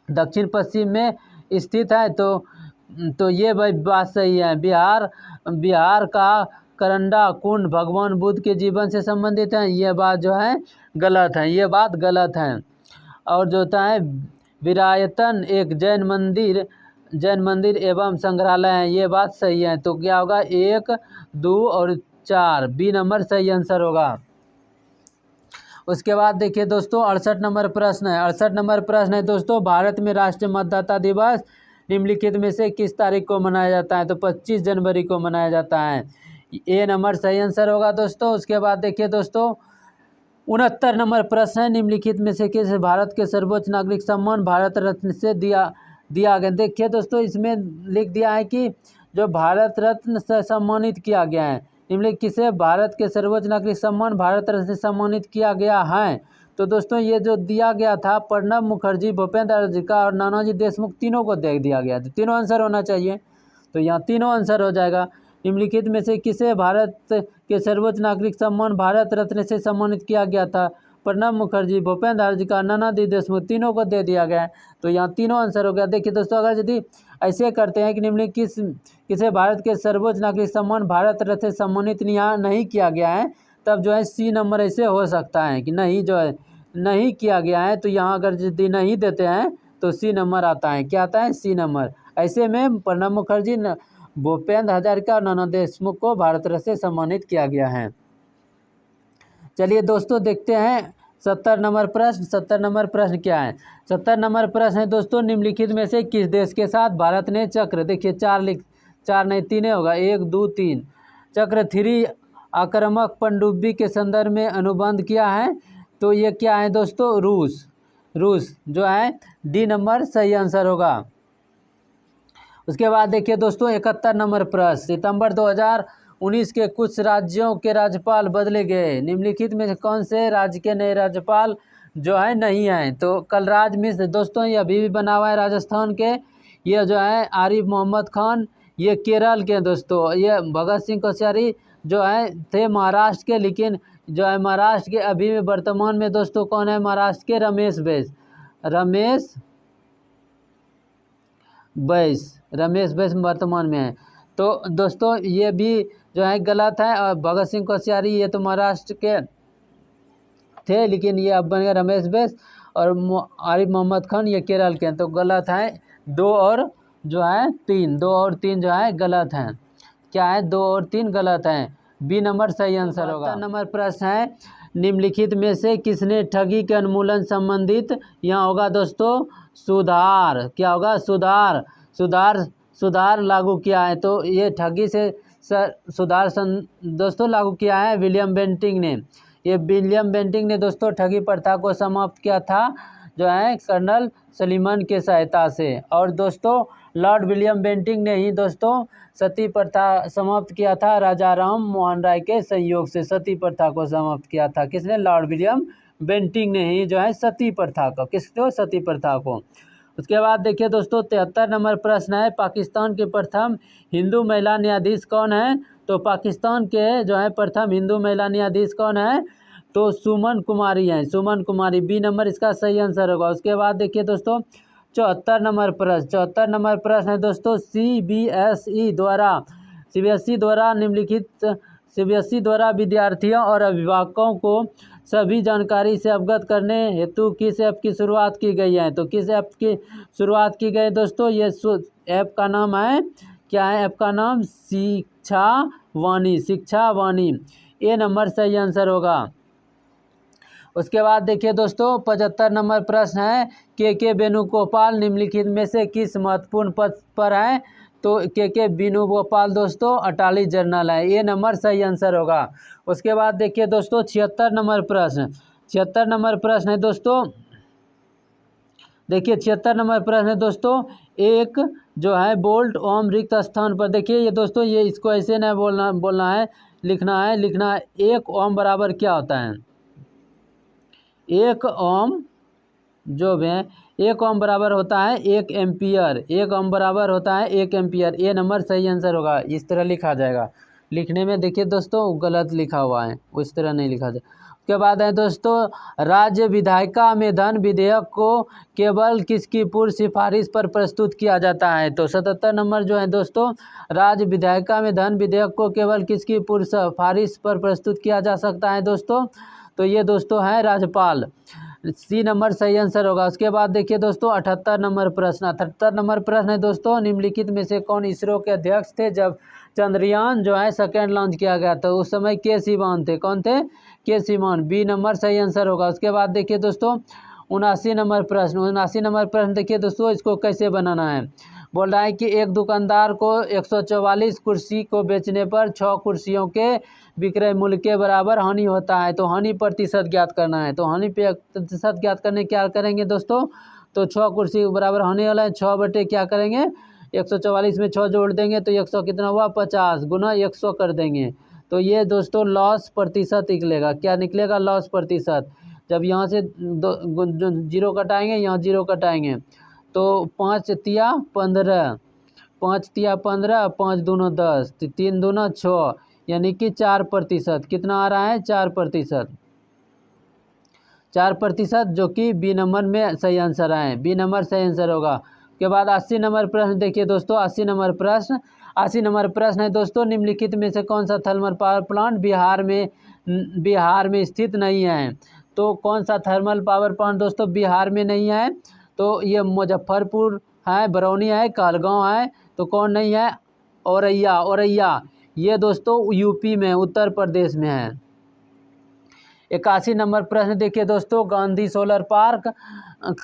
दक्षिण पश्चिम में स्थित है। तो ये भाई बात सही है। बिहार का करंडा कुंड भगवान बुद्ध के जीवन से संबंधित है, ये बात जो है गलत है, ये बात गलत है। और जो होता है विरायतन एक जैन मंदिर एवं संग्रहालय है, ये बात सही है। तो क्या होगा? 1, 2 और 4, बी नंबर सही आंसर होगा। उसके बाद देखिए दोस्तों 68 नंबर प्रश्न है। 68 नंबर प्रश्न है दोस्तों भारत में राष्ट्रीय मतदाता दिवस निम्नलिखित में से किस तारीख को मनाया जाता है? तो 25 जनवरी को मनाया जाता है, ए नंबर सही आंसर होगा दोस्तों। उसके बाद देखिए दोस्तों 69 नंबर प्रश्न है निम्नलिखित में से किस भारत के सर्वोच्च नागरिक सम्मान भारत रत्न से दिया गया? देखिए दोस्तों इसमें लिख दिया है कि जो भारत रत्न से सम्मानित किया गया है, निम्नलिखित किसे भारत के सर्वोच्च नागरिक सम्मान भारत रत्न से सम्मानित किया गया है? तो दोस्तों ये जो दिया गया था प्रणब मुखर्जी, भूपेंद्र हजारिका और नानाजी देशमुख, तीनों को दे दिया गया। तो तीनों आंसर होना चाहिए, तो यहाँ तीनों आंसर हो जाएगा। निम्नलिखित में से किसे भारत के सर्वोच्च नागरिक सम्मान भारत रत्न से सम्मानित किया गया था? प्रणब मुखर्जी, भूपेंद्र हजारिका, नानाजी देशमुख, तीनों को दे दिया गया है, तो यहाँ तीनों आंसर हो गया। देखिए दोस्तों अगर यदि ऐसे करते हैं कि निम्नलिखित किसे भारत के सर्वोच्च नागरिक सम्मान भारत रत्न से सम्मानित नहीं किया गया है, तब जो है सी नंबर ऐसे हो सकता है कि नहीं जो है नहीं किया गया है। तो यहाँ अगर यदि नहीं देते हैं तो सी नंबर आता है, क्या आता है? C number. ऐसे में प्रणब मुखर्जी, भूपेंद्र हजारिका और नाना देशमुख को भारत रत्न से सम्मानित किया गया है। चलिए दोस्तों देखते हैं 70 नंबर प्रश्न। 70 नंबर प्रश्न क्या है? 70 नंबर प्रश्न है दोस्तों निम्नलिखित में से किस देश के साथ भारत ने चक्र, देखिए 4 नहीं 3 होगा, 1, 2, 3, चक्र 3 आक्रामक पनडुब्बी के संदर्भ में अनुबंध किया है? तो ये क्या है दोस्तों? रूस जो है डी नंबर सही आंसर होगा। उसके बाद देखिए दोस्तों 71 नंबर प्रश्न। सितंबर 2019 के कुछ राज्यों के राज्यपाल बदले गए, निम्नलिखित में से कौन से राज्य के नए राज्यपाल जो है नहीं हैं? तो कलराज मिश्र दोस्तों ये अभी भी बना हुआ है राजस्थान के, ये जो है आरिफ मोहम्मद खान ये केरल के दोस्तों, ये भगत सिंह कोश्यारी जो है थे महाराष्ट्र के, लेकिन जो है महाराष्ट्र के अभी भी वर्तमान में दोस्तों कौन है महाराष्ट्र के? रमेश बैस वर्तमान में है। तो दोस्तों ये भी जो है गलत है, और भगत सिंह कोश्यारी ये तो महाराष्ट्र के थे, लेकिन ये अब बन गए रमेश बैस, और आरिफ मोहम्मद खान ये केरल के हैं, तो गलत है। 2 और 3 जो है गलत हैं। क्या है? 2 और 3 गलत हैं, बी नंबर सही आंसर होगा। 72 नंबर प्रश्न है निम्नलिखित में से किसने ठगी के उन्मूलन संबंधित, यहाँ होगा दोस्तों सुधार, क्या होगा? सुधार लागू किया है। तो ये ठगी से सुधार दोस्तों लागू किया है विलियम बेंटिंक ने। ये विलियम बेंटिंक ने दोस्तों ठगी प्रथा को समाप्त किया था जो है कर्नल सलीमन के सहायता से। और दोस्तों लॉर्ड विलियम बेंटिंक ने ही दोस्तों सती प्रथा समाप्त किया था, राजा राम मोहन राय के सहयोग से सती प्रथा को समाप्त किया था। किसने? लॉर्ड विलियम बेंटिंक ने ही जो है सती प्रथा को, किसको? सती प्रथा को। उसके बाद देखिए दोस्तों 73 नंबर प्रश्न है पाकिस्तान के प्रथम हिंदू महिला न्यायाधीश कौन है? तो पाकिस्तान के जो है प्रथम हिंदू महिला न्यायाधीश कौन है? तो सुमन कुमारी हैं, सुमन कुमारी, बी नंबर इसका सही आंसर होगा। उसके बाद देखिए दोस्तों 74 नंबर प्रश्न है दोस्तों सीबीएसई द्वारा विद्यार्थियों और अभिभावकों को सभी जानकारी से अवगत करने हेतु किस ऐप की शुरुआत की गई है? तो किस ऐप की शुरुआत की गई दोस्तों? ये ऐप का नाम है, क्या है ऐप का नाम? शिक्षा वाणी। ए नंबर सही आंसर होगा। उसके बाद देखिए दोस्तों 75 नंबर प्रश्न है, के वेणुगोपाल निम्नलिखित में से किस महत्वपूर्ण पद पर हैं? तो के वेणुगोपाल दोस्तों अटॉर्नी जनरल है, ये नंबर सही आंसर होगा। उसके बाद देखिए दोस्तों 76 नंबर प्रश्न, 76 नंबर प्रश्न है दोस्तों, देखिए 76 नंबर प्रश्न है दोस्तों, एक जो है बोल्ट ओम रिक्त स्थान पर, देखिए ये दोस्तों ये इसको ऐसे नहीं बोलना है, लिखना है, एक ओम बराबर क्या होता है? एक ओम जो है एक ओम बराबर होता है 1 एम्पियर, एक ओम बराबर होता है 1 एम्पियर, ये नंबर सही आंसर होगा। इस तरह लिखा जाएगा, लिखने में देखिए दोस्तों गलत लिखा हुआ है, उस तरह नहीं लिखा जाए। उसके बाद है दोस्तों राज्य विधायिका में धन विधेयक को केवल किसकी पूर्व सिफारिश पर प्रस्तुत किया जाता है? तो 77 नंबर जो है दोस्तों, राज्य विधायिका में धन विधेयक को केवल किसकी पूर्व सिफारिश पर प्रस्तुत किया जा सकता है दोस्तों? तो ये दोस्तों है राज्यपाल, सी नंबर सही आंसर होगा। उसके बाद देखिए दोस्तों 78 नंबर प्रश्न, 78 नंबर प्रश्न है दोस्तों, निम्नलिखित में से कौन इसरो के अध्यक्ष थे जब चंद्रयान जो है सेकेंड लॉन्च किया गया? तो उस समय के सिवान थे, कौन थे? के सिवान, बी नंबर सही आंसर होगा। उसके बाद देखिए दोस्तों 79 नंबर प्रश्न, 79 नंबर प्रश्न देखिए दोस्तों, इसको कैसे बनाना है? बोल रहा है कि एक दुकानदार को 144 कुर्सी को बेचने पर 6 कुर्सियों के विक्रय मूल्य के बराबर हानि होता है, तो हानि प्रतिशत ज्ञात करना है। तो हानि प्रतिशत ज्ञात करने क्या करेंगे दोस्तों? तो 6 कुर्सी के बराबर होने वाला है, 6 बटे क्या करेंगे 144 में 6 जोड़ देंगे तो 100 कितना हुआ 50 गुना 100 कर देंगे, तो ये दोस्तों लॉस प्रतिशत निकलेगा। क्या निकलेगा? लॉस प्रतिशत। जब यहाँ से जीरो कटाएंगे, यहाँ जीरो कटाएंगे, तो 5 तिया 15, 5 तिया 15, 5 दूना 10, 3 दूना 6, यानी कि 4%। कितना आ रहा है? 4%, 4%, जो कि बी नंबर में सही आंसर आए, बी नंबर सही आंसर होगा। के बाद 80 नंबर प्रश्न देखिए दोस्तों, 80 नंबर प्रश्न, 80 नंबर प्रश्न है दोस्तों, निम्नलिखित में से कौन सा थर्मल पावर प्लांट बिहार में स्थित नहीं है? तो कौन सा थर्मल पावर प्लांट दोस्तों बिहार में नहीं है? तो ये मुजफ्फरपुर है, बरौनी है, कहलगांव है, तो कौन नहीं है? औरैया, ये दोस्तों यूपी में, उत्तर प्रदेश में है। 81 नंबर प्रश्न देखिए दोस्तों, गांधी सोलर पार्क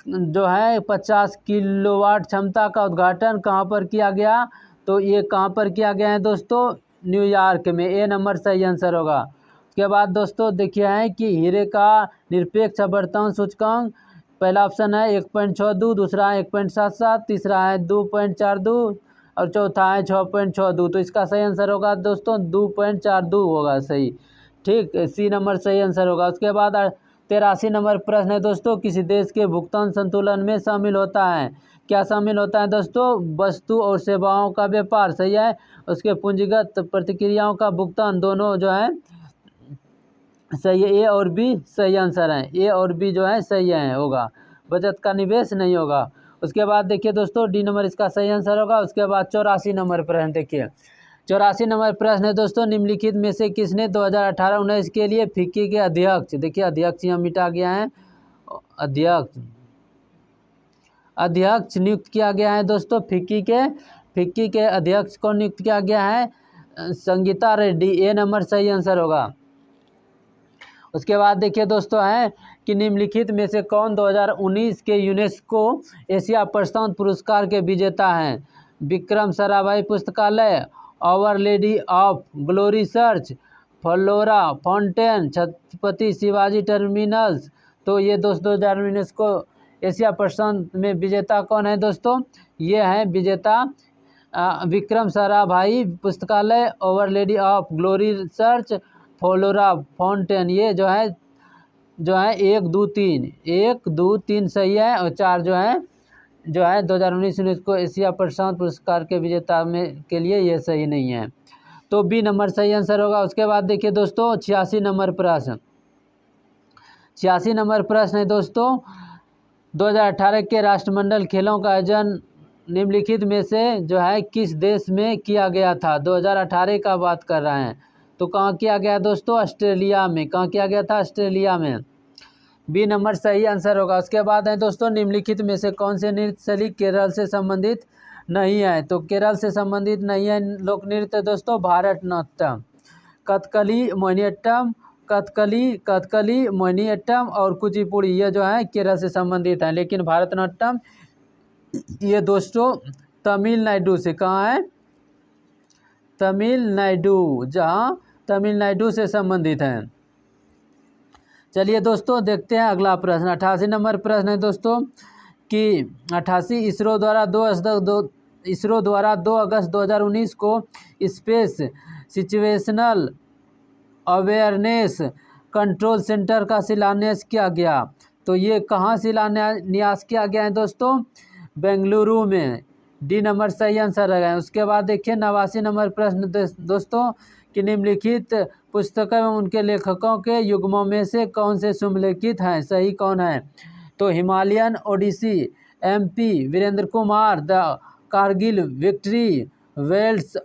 जो है 50 किलोवाट क्षमता का उद्घाटन कहाँ पर किया गया? तो ये कहाँ पर किया गया है दोस्तों? न्यूयॉर्क में, ए नंबर सही आंसर होगा। उसके बाद दोस्तों देखिए है कि हीरे का निरपेक्ष आवर्तन सूचकांक, पहला ऑप्शन है 1.62, दूसरा है 1.77, तीसरा है 2.42 और चौथा है 6.62, तो इसका सही आंसर होगा दोस्तों 2.42 होगा सही, ठीक, सी नंबर सही आंसर होगा। उसके बाद 83 नंबर प्रश्न है दोस्तों, किसी देश के भुगतान संतुलन में शामिल होता है? क्या शामिल होता है दोस्तों? वस्तु और सेवाओं का व्यापार, सही है। उसके पूंजीगत प्रतिक्रियाओं का भुगतान, दोनों जो है सही है, ए और बी सही आंसर है, ए और बी जो है सही है होगा, बचत का निवेश नहीं होगा। उसके बाद देखिए दोस्तों डी नंबर इसका सही आंसर होगा। उसके बाद 84 नंबर प्रश्न देखिए, 84 नंबर प्रश्न है दोस्तों, निम्नलिखित में से किसने 2018-19 के लिए फिक्की के अध्यक्ष, देखिए अध्यक्ष यहाँ मिटा गया है, अध्यक्ष नियुक्त किया गया है दोस्तों, फिक्की के अध्यक्ष को नियुक्त किया गया है संगीता रेड्डी, ए नंबर सही आंसर होगा। उसके बाद देखिए दोस्तों है कि निम्नलिखित में से कौन 2019 के यूनेस्को एशिया प्रशांत पुरस्कार के विजेता हैं? विक्रम साराभाई पुस्तकालय, our lady of glory church, flora fountain, Chhatrapati Shivaji terminals, तो ये दोस्तों 2019 को एशिया प्रशांत में विजेता कौन है दोस्तों? ये है विजेता विक्रम साराभाई पुस्तकालय, our lady of glory church, flora fountain, ये जो है 1 2 3 सही है, और 4 जो है 2019 यूनेस्को एशिया प्रशांत पुरस्कार के विजेता में के लिए ये सही नहीं है, तो बी नंबर सही आंसर होगा। उसके बाद देखिए दोस्तों 86 नंबर प्रश्न, 86 नंबर प्रश्न है दोस्तों, 2018 के राष्ट्रमंडल खेलों का आयोजन निम्नलिखित में से जो है किस देश में किया गया था? 2018 का बात कर रहे हैं, तो कहाँ किया गया दोस्तों? ऑस्ट्रेलिया में, कहाँ किया गया था? ऑस्ट्रेलिया में, बी नंबर सही आंसर होगा। उसके बाद है दोस्तों, निम्नलिखित में से कौन से नृत्य शैली केरल से संबंधित नहीं है? तो केरल से संबंधित नहीं है लोक नृत्य दोस्तों भारतनाट्यम, कथकली मोहिनीअट्टम और कुचिपुड़ी ये जो है केरल से संबंधित हैं। लेकिन भारतनाट्यम ये दोस्तों तमिलनाडु से, कहाँ है? तमिलनाडु, जहाँ तमिलनाडु से संबंधित हैं। चलिए दोस्तों देखते हैं अगला प्रश्न। 88 नंबर प्रश्न है दोस्तों कि 88 इसरो द्वारा 2 अगस्त 2019 को space situational awareness control centre का शिलान्यास किया गया। तो ये कहाँ शिलान्यास किया गया है दोस्तों? बेंगलुरु में। डी नंबर सही आंसर रहेगा। उसके बाद देखिए 89 नंबर प्रश्न दोस्तों कि निम्नलिखित पुस्तकों में उनके लेखकों के युग्मों में से कौन से सुमेलित हैं? सही कौन है? तो Himalayan odyssey, MP Virendra Kumar, the Kargil victory, wells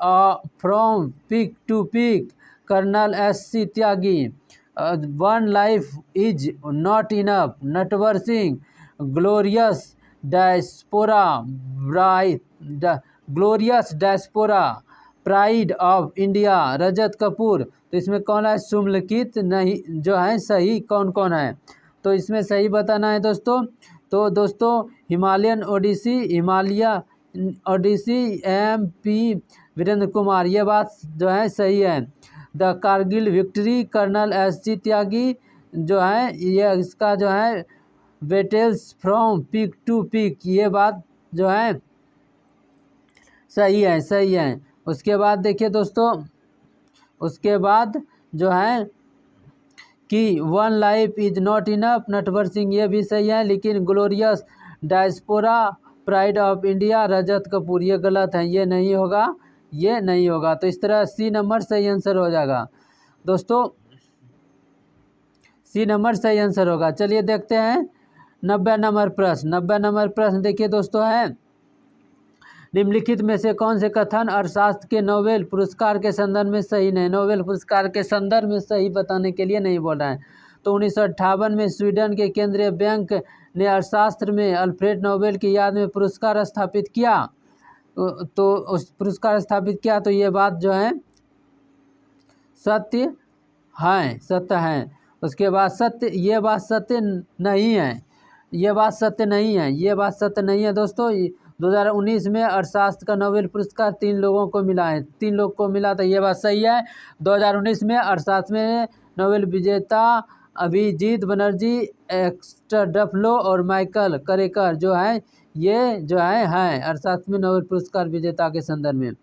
from peak to peak, colonel SC Tyagi, one life is not enough, Natwar Singh, glorious diaspora, pride of India, Rajat Kapoor. तो इसमें कौन है सुमेलित नहीं जो है सही कौन कौन है? तो इसमें सही बताना है दोस्तों। तो दोस्तों Himalayan odyssey MP Virendra Kumar, ये बात जो है सही है। The Kargil victory colonel SC Tyagi जो है ये इसका जो है battles from peak to peak, ये बात जो है सही है। उसके बाद देखिए दोस्तों, उसके बाद जो है कि one life is not enough, Natwar Singh, ये भी सही है। लेकिन glorious diaspora, pride of India, Rajat Kapoor, ये गलत है, ये नहीं होगा। तो इस तरह C नंबर सही आंसर हो जाएगा दोस्तों। C नंबर सही आंसर होगा। चलिए देखते हैं 90 नंबर प्रश्न देखिए दोस्तों है, निम्नलिखित में से कौन से कथन अर्थशास्त्र के नोबेल पुरस्कार के संदर्भ में सही नहीं? नोबेल पुरस्कार के संदर्भ में सही बताने के लिए नहीं बोल रहा है। तो 1958 में स्वीडन के केंद्रीय बैंक ने अर्थशास्त्र में अल्फ्रेड नोबेल की याद में पुरस्कार स्थापित किया। तो उस पुरस्कार स्थापित किया, तो ये बात जो है सत्य है। उसके बाद ये बात सत्य नहीं है दोस्तों। 2019 में अर्थशास्त्र का नोबेल पुरस्कार 3 लोगों को मिला है, 3 लोग को मिला, तो ये बात सही है। 2019 में अर्थशास्त्र में नोबेल विजेता अभिजीत बनर्जी, एक्स्टर डफलो और माइकल करेकर जो है ये जो है अर्थशास्त्र में नोबेल पुरस्कार विजेता के संदर्भ में।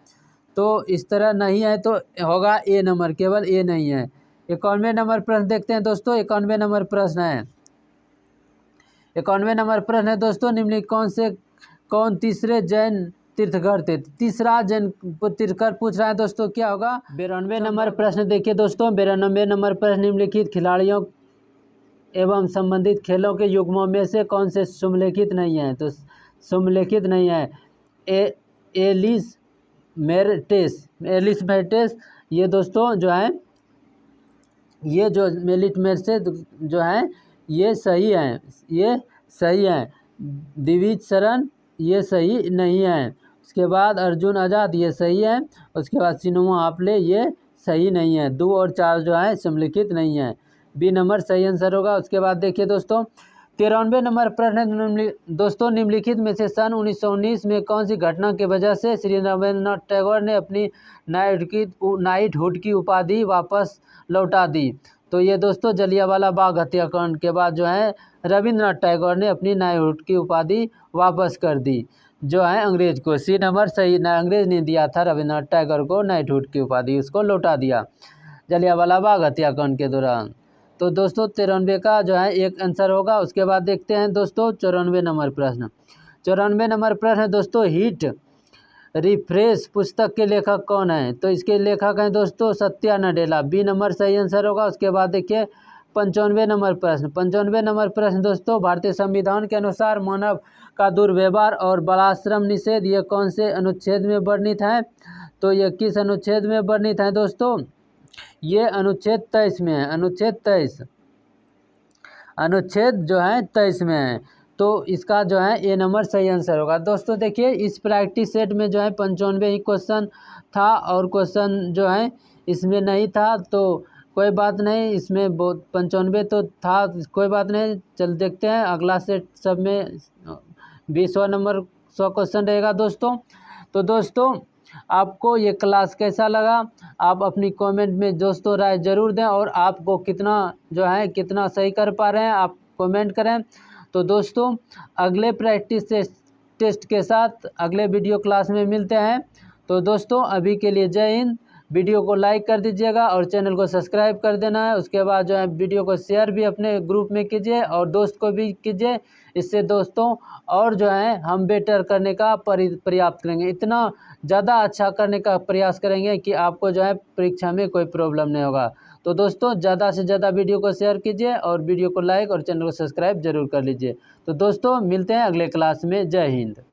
तो इस तरह नहीं है तो होगा A नंबर, केवल A नहीं है। 91 नंबर प्रश्न देखते हैं दोस्तों। 91 नंबर प्रश्न है दोस्तों, निम्नलिखित कौन तीसरे जैन तीर्थकर थे? तीसरा जैन तीर्थकर पूछ रहा है दोस्तों, क्या होगा? 92 नंबर प्रश्न देखिए दोस्तों। 92 नंबर प्रश्न, निम्नलिखित खिलाड़ियों एवं संबंधित खेलों के युग्मों में से कौन से सुमेलित नहीं है? तो सुमेलित नहीं है एलिस मेर्टेस, ये दोस्तों जो है ये जो मेलिट में से जो है ये सही है। दिविज शरण ये सही नहीं है। उसके बाद अर्जुन आज़ाद ये सही है। उसके बाद सिनेमा आपले ये सही नहीं है। 2 और 4 जो है सम्मिलित नहीं है। B नंबर सही आंसर होगा। उसके बाद देखिए दोस्तों 93 नंबर प्रश्न दोस्तों, निम्नलिखित में से सन 1919 में कौन सी घटना की वजह से श्री रविन्द्रनाथ टैगोर ने अपनी नाइटहुड की उपाधि वापस लौटा दी? तो ये दोस्तों जलियांवाला बाग हत्याकांड के बाद जो है रविन्द्रनाथ टैगोर ने अपनी नाइटहुड की उपाधि वापस कर दी जो है अंग्रेज को। C नंबर सही, अंग्रेज ने दिया था रविन्द्रनाथ टैगोर को नाइटहुड की उपाधि, उसको लौटा दिया जलियांवाला बाग हत्याकांड के दौरान। तो दोस्तों 93 का जो है एक आंसर होगा। उसके बाद देखते हैं दोस्तों 94 नंबर प्रश्न। 94 नंबर प्रश्न है दोस्तों, हिट रिफ्रेश पुस्तक के लेखक कौन है? तो इसके लेखक हैं दोस्तों सत्या नडेला। B नंबर सही आंसर होगा। उसके बाद देखिए 95 नंबर प्रश्न। 95 नंबर प्रश्न दोस्तों, भारतीय संविधान के अनुसार मानव का दुर्व्यवहार और बालाश्रम निषेध ये कौन से अनुच्छेद में वर्णित है? तो ये किस अनुच्छेद में वर्णित है दोस्तों? ये अनुच्छेद 23 में है। अनुच्छेद जो है 23 में है। तो इसका जो है A नंबर सही आंसर होगा। दोस्तों देखिए इस प्रैक्टिस सेट में जो है 95 ही क्वेश्चन था और क्वेश्चन जो है इसमें नहीं था तो कोई बात नहीं, इसमें बहुत 95 तो था, कोई बात नहीं। चल देखते हैं अगला सेट सब में 20वां नंबर 100 क्वेश्चन रहेगा दोस्तों। तो दोस्तों आपको ये क्लास कैसा लगा, आप अपनी कमेंट में दोस्तों राय ज़रूर दें, और आपको कितना जो है कितना सही कर पा रहे हैं आप कमेंट करें। तो दोस्तों अगले प्रैक्टिस टेस्ट के साथ अगले वीडियो क्लास में मिलते हैं। तो दोस्तों अभी के लिए जय हिंद। वीडियो को लाइक कर दीजिएगा और चैनल को सब्सक्राइब कर देना है। उसके बाद जो है वीडियो को शेयर भी अपने ग्रुप में कीजिए और दोस्त को भी कीजिए। इससे दोस्तों और जो है हम बेटर करने का प्रयास करेंगे, इतना ज़्यादा अच्छा करने का प्रयास करेंगे कि आपको जो है परीक्षा में कोई प्रॉब्लम नहीं होगा। तो दोस्तों ज़्यादा से ज़्यादा वीडियो को शेयर कीजिए और वीडियो को लाइक और चैनल को सब्सक्राइब जरूर कर लीजिए। तो दोस्तों मिलते हैं अगले क्लास में। जय हिंद।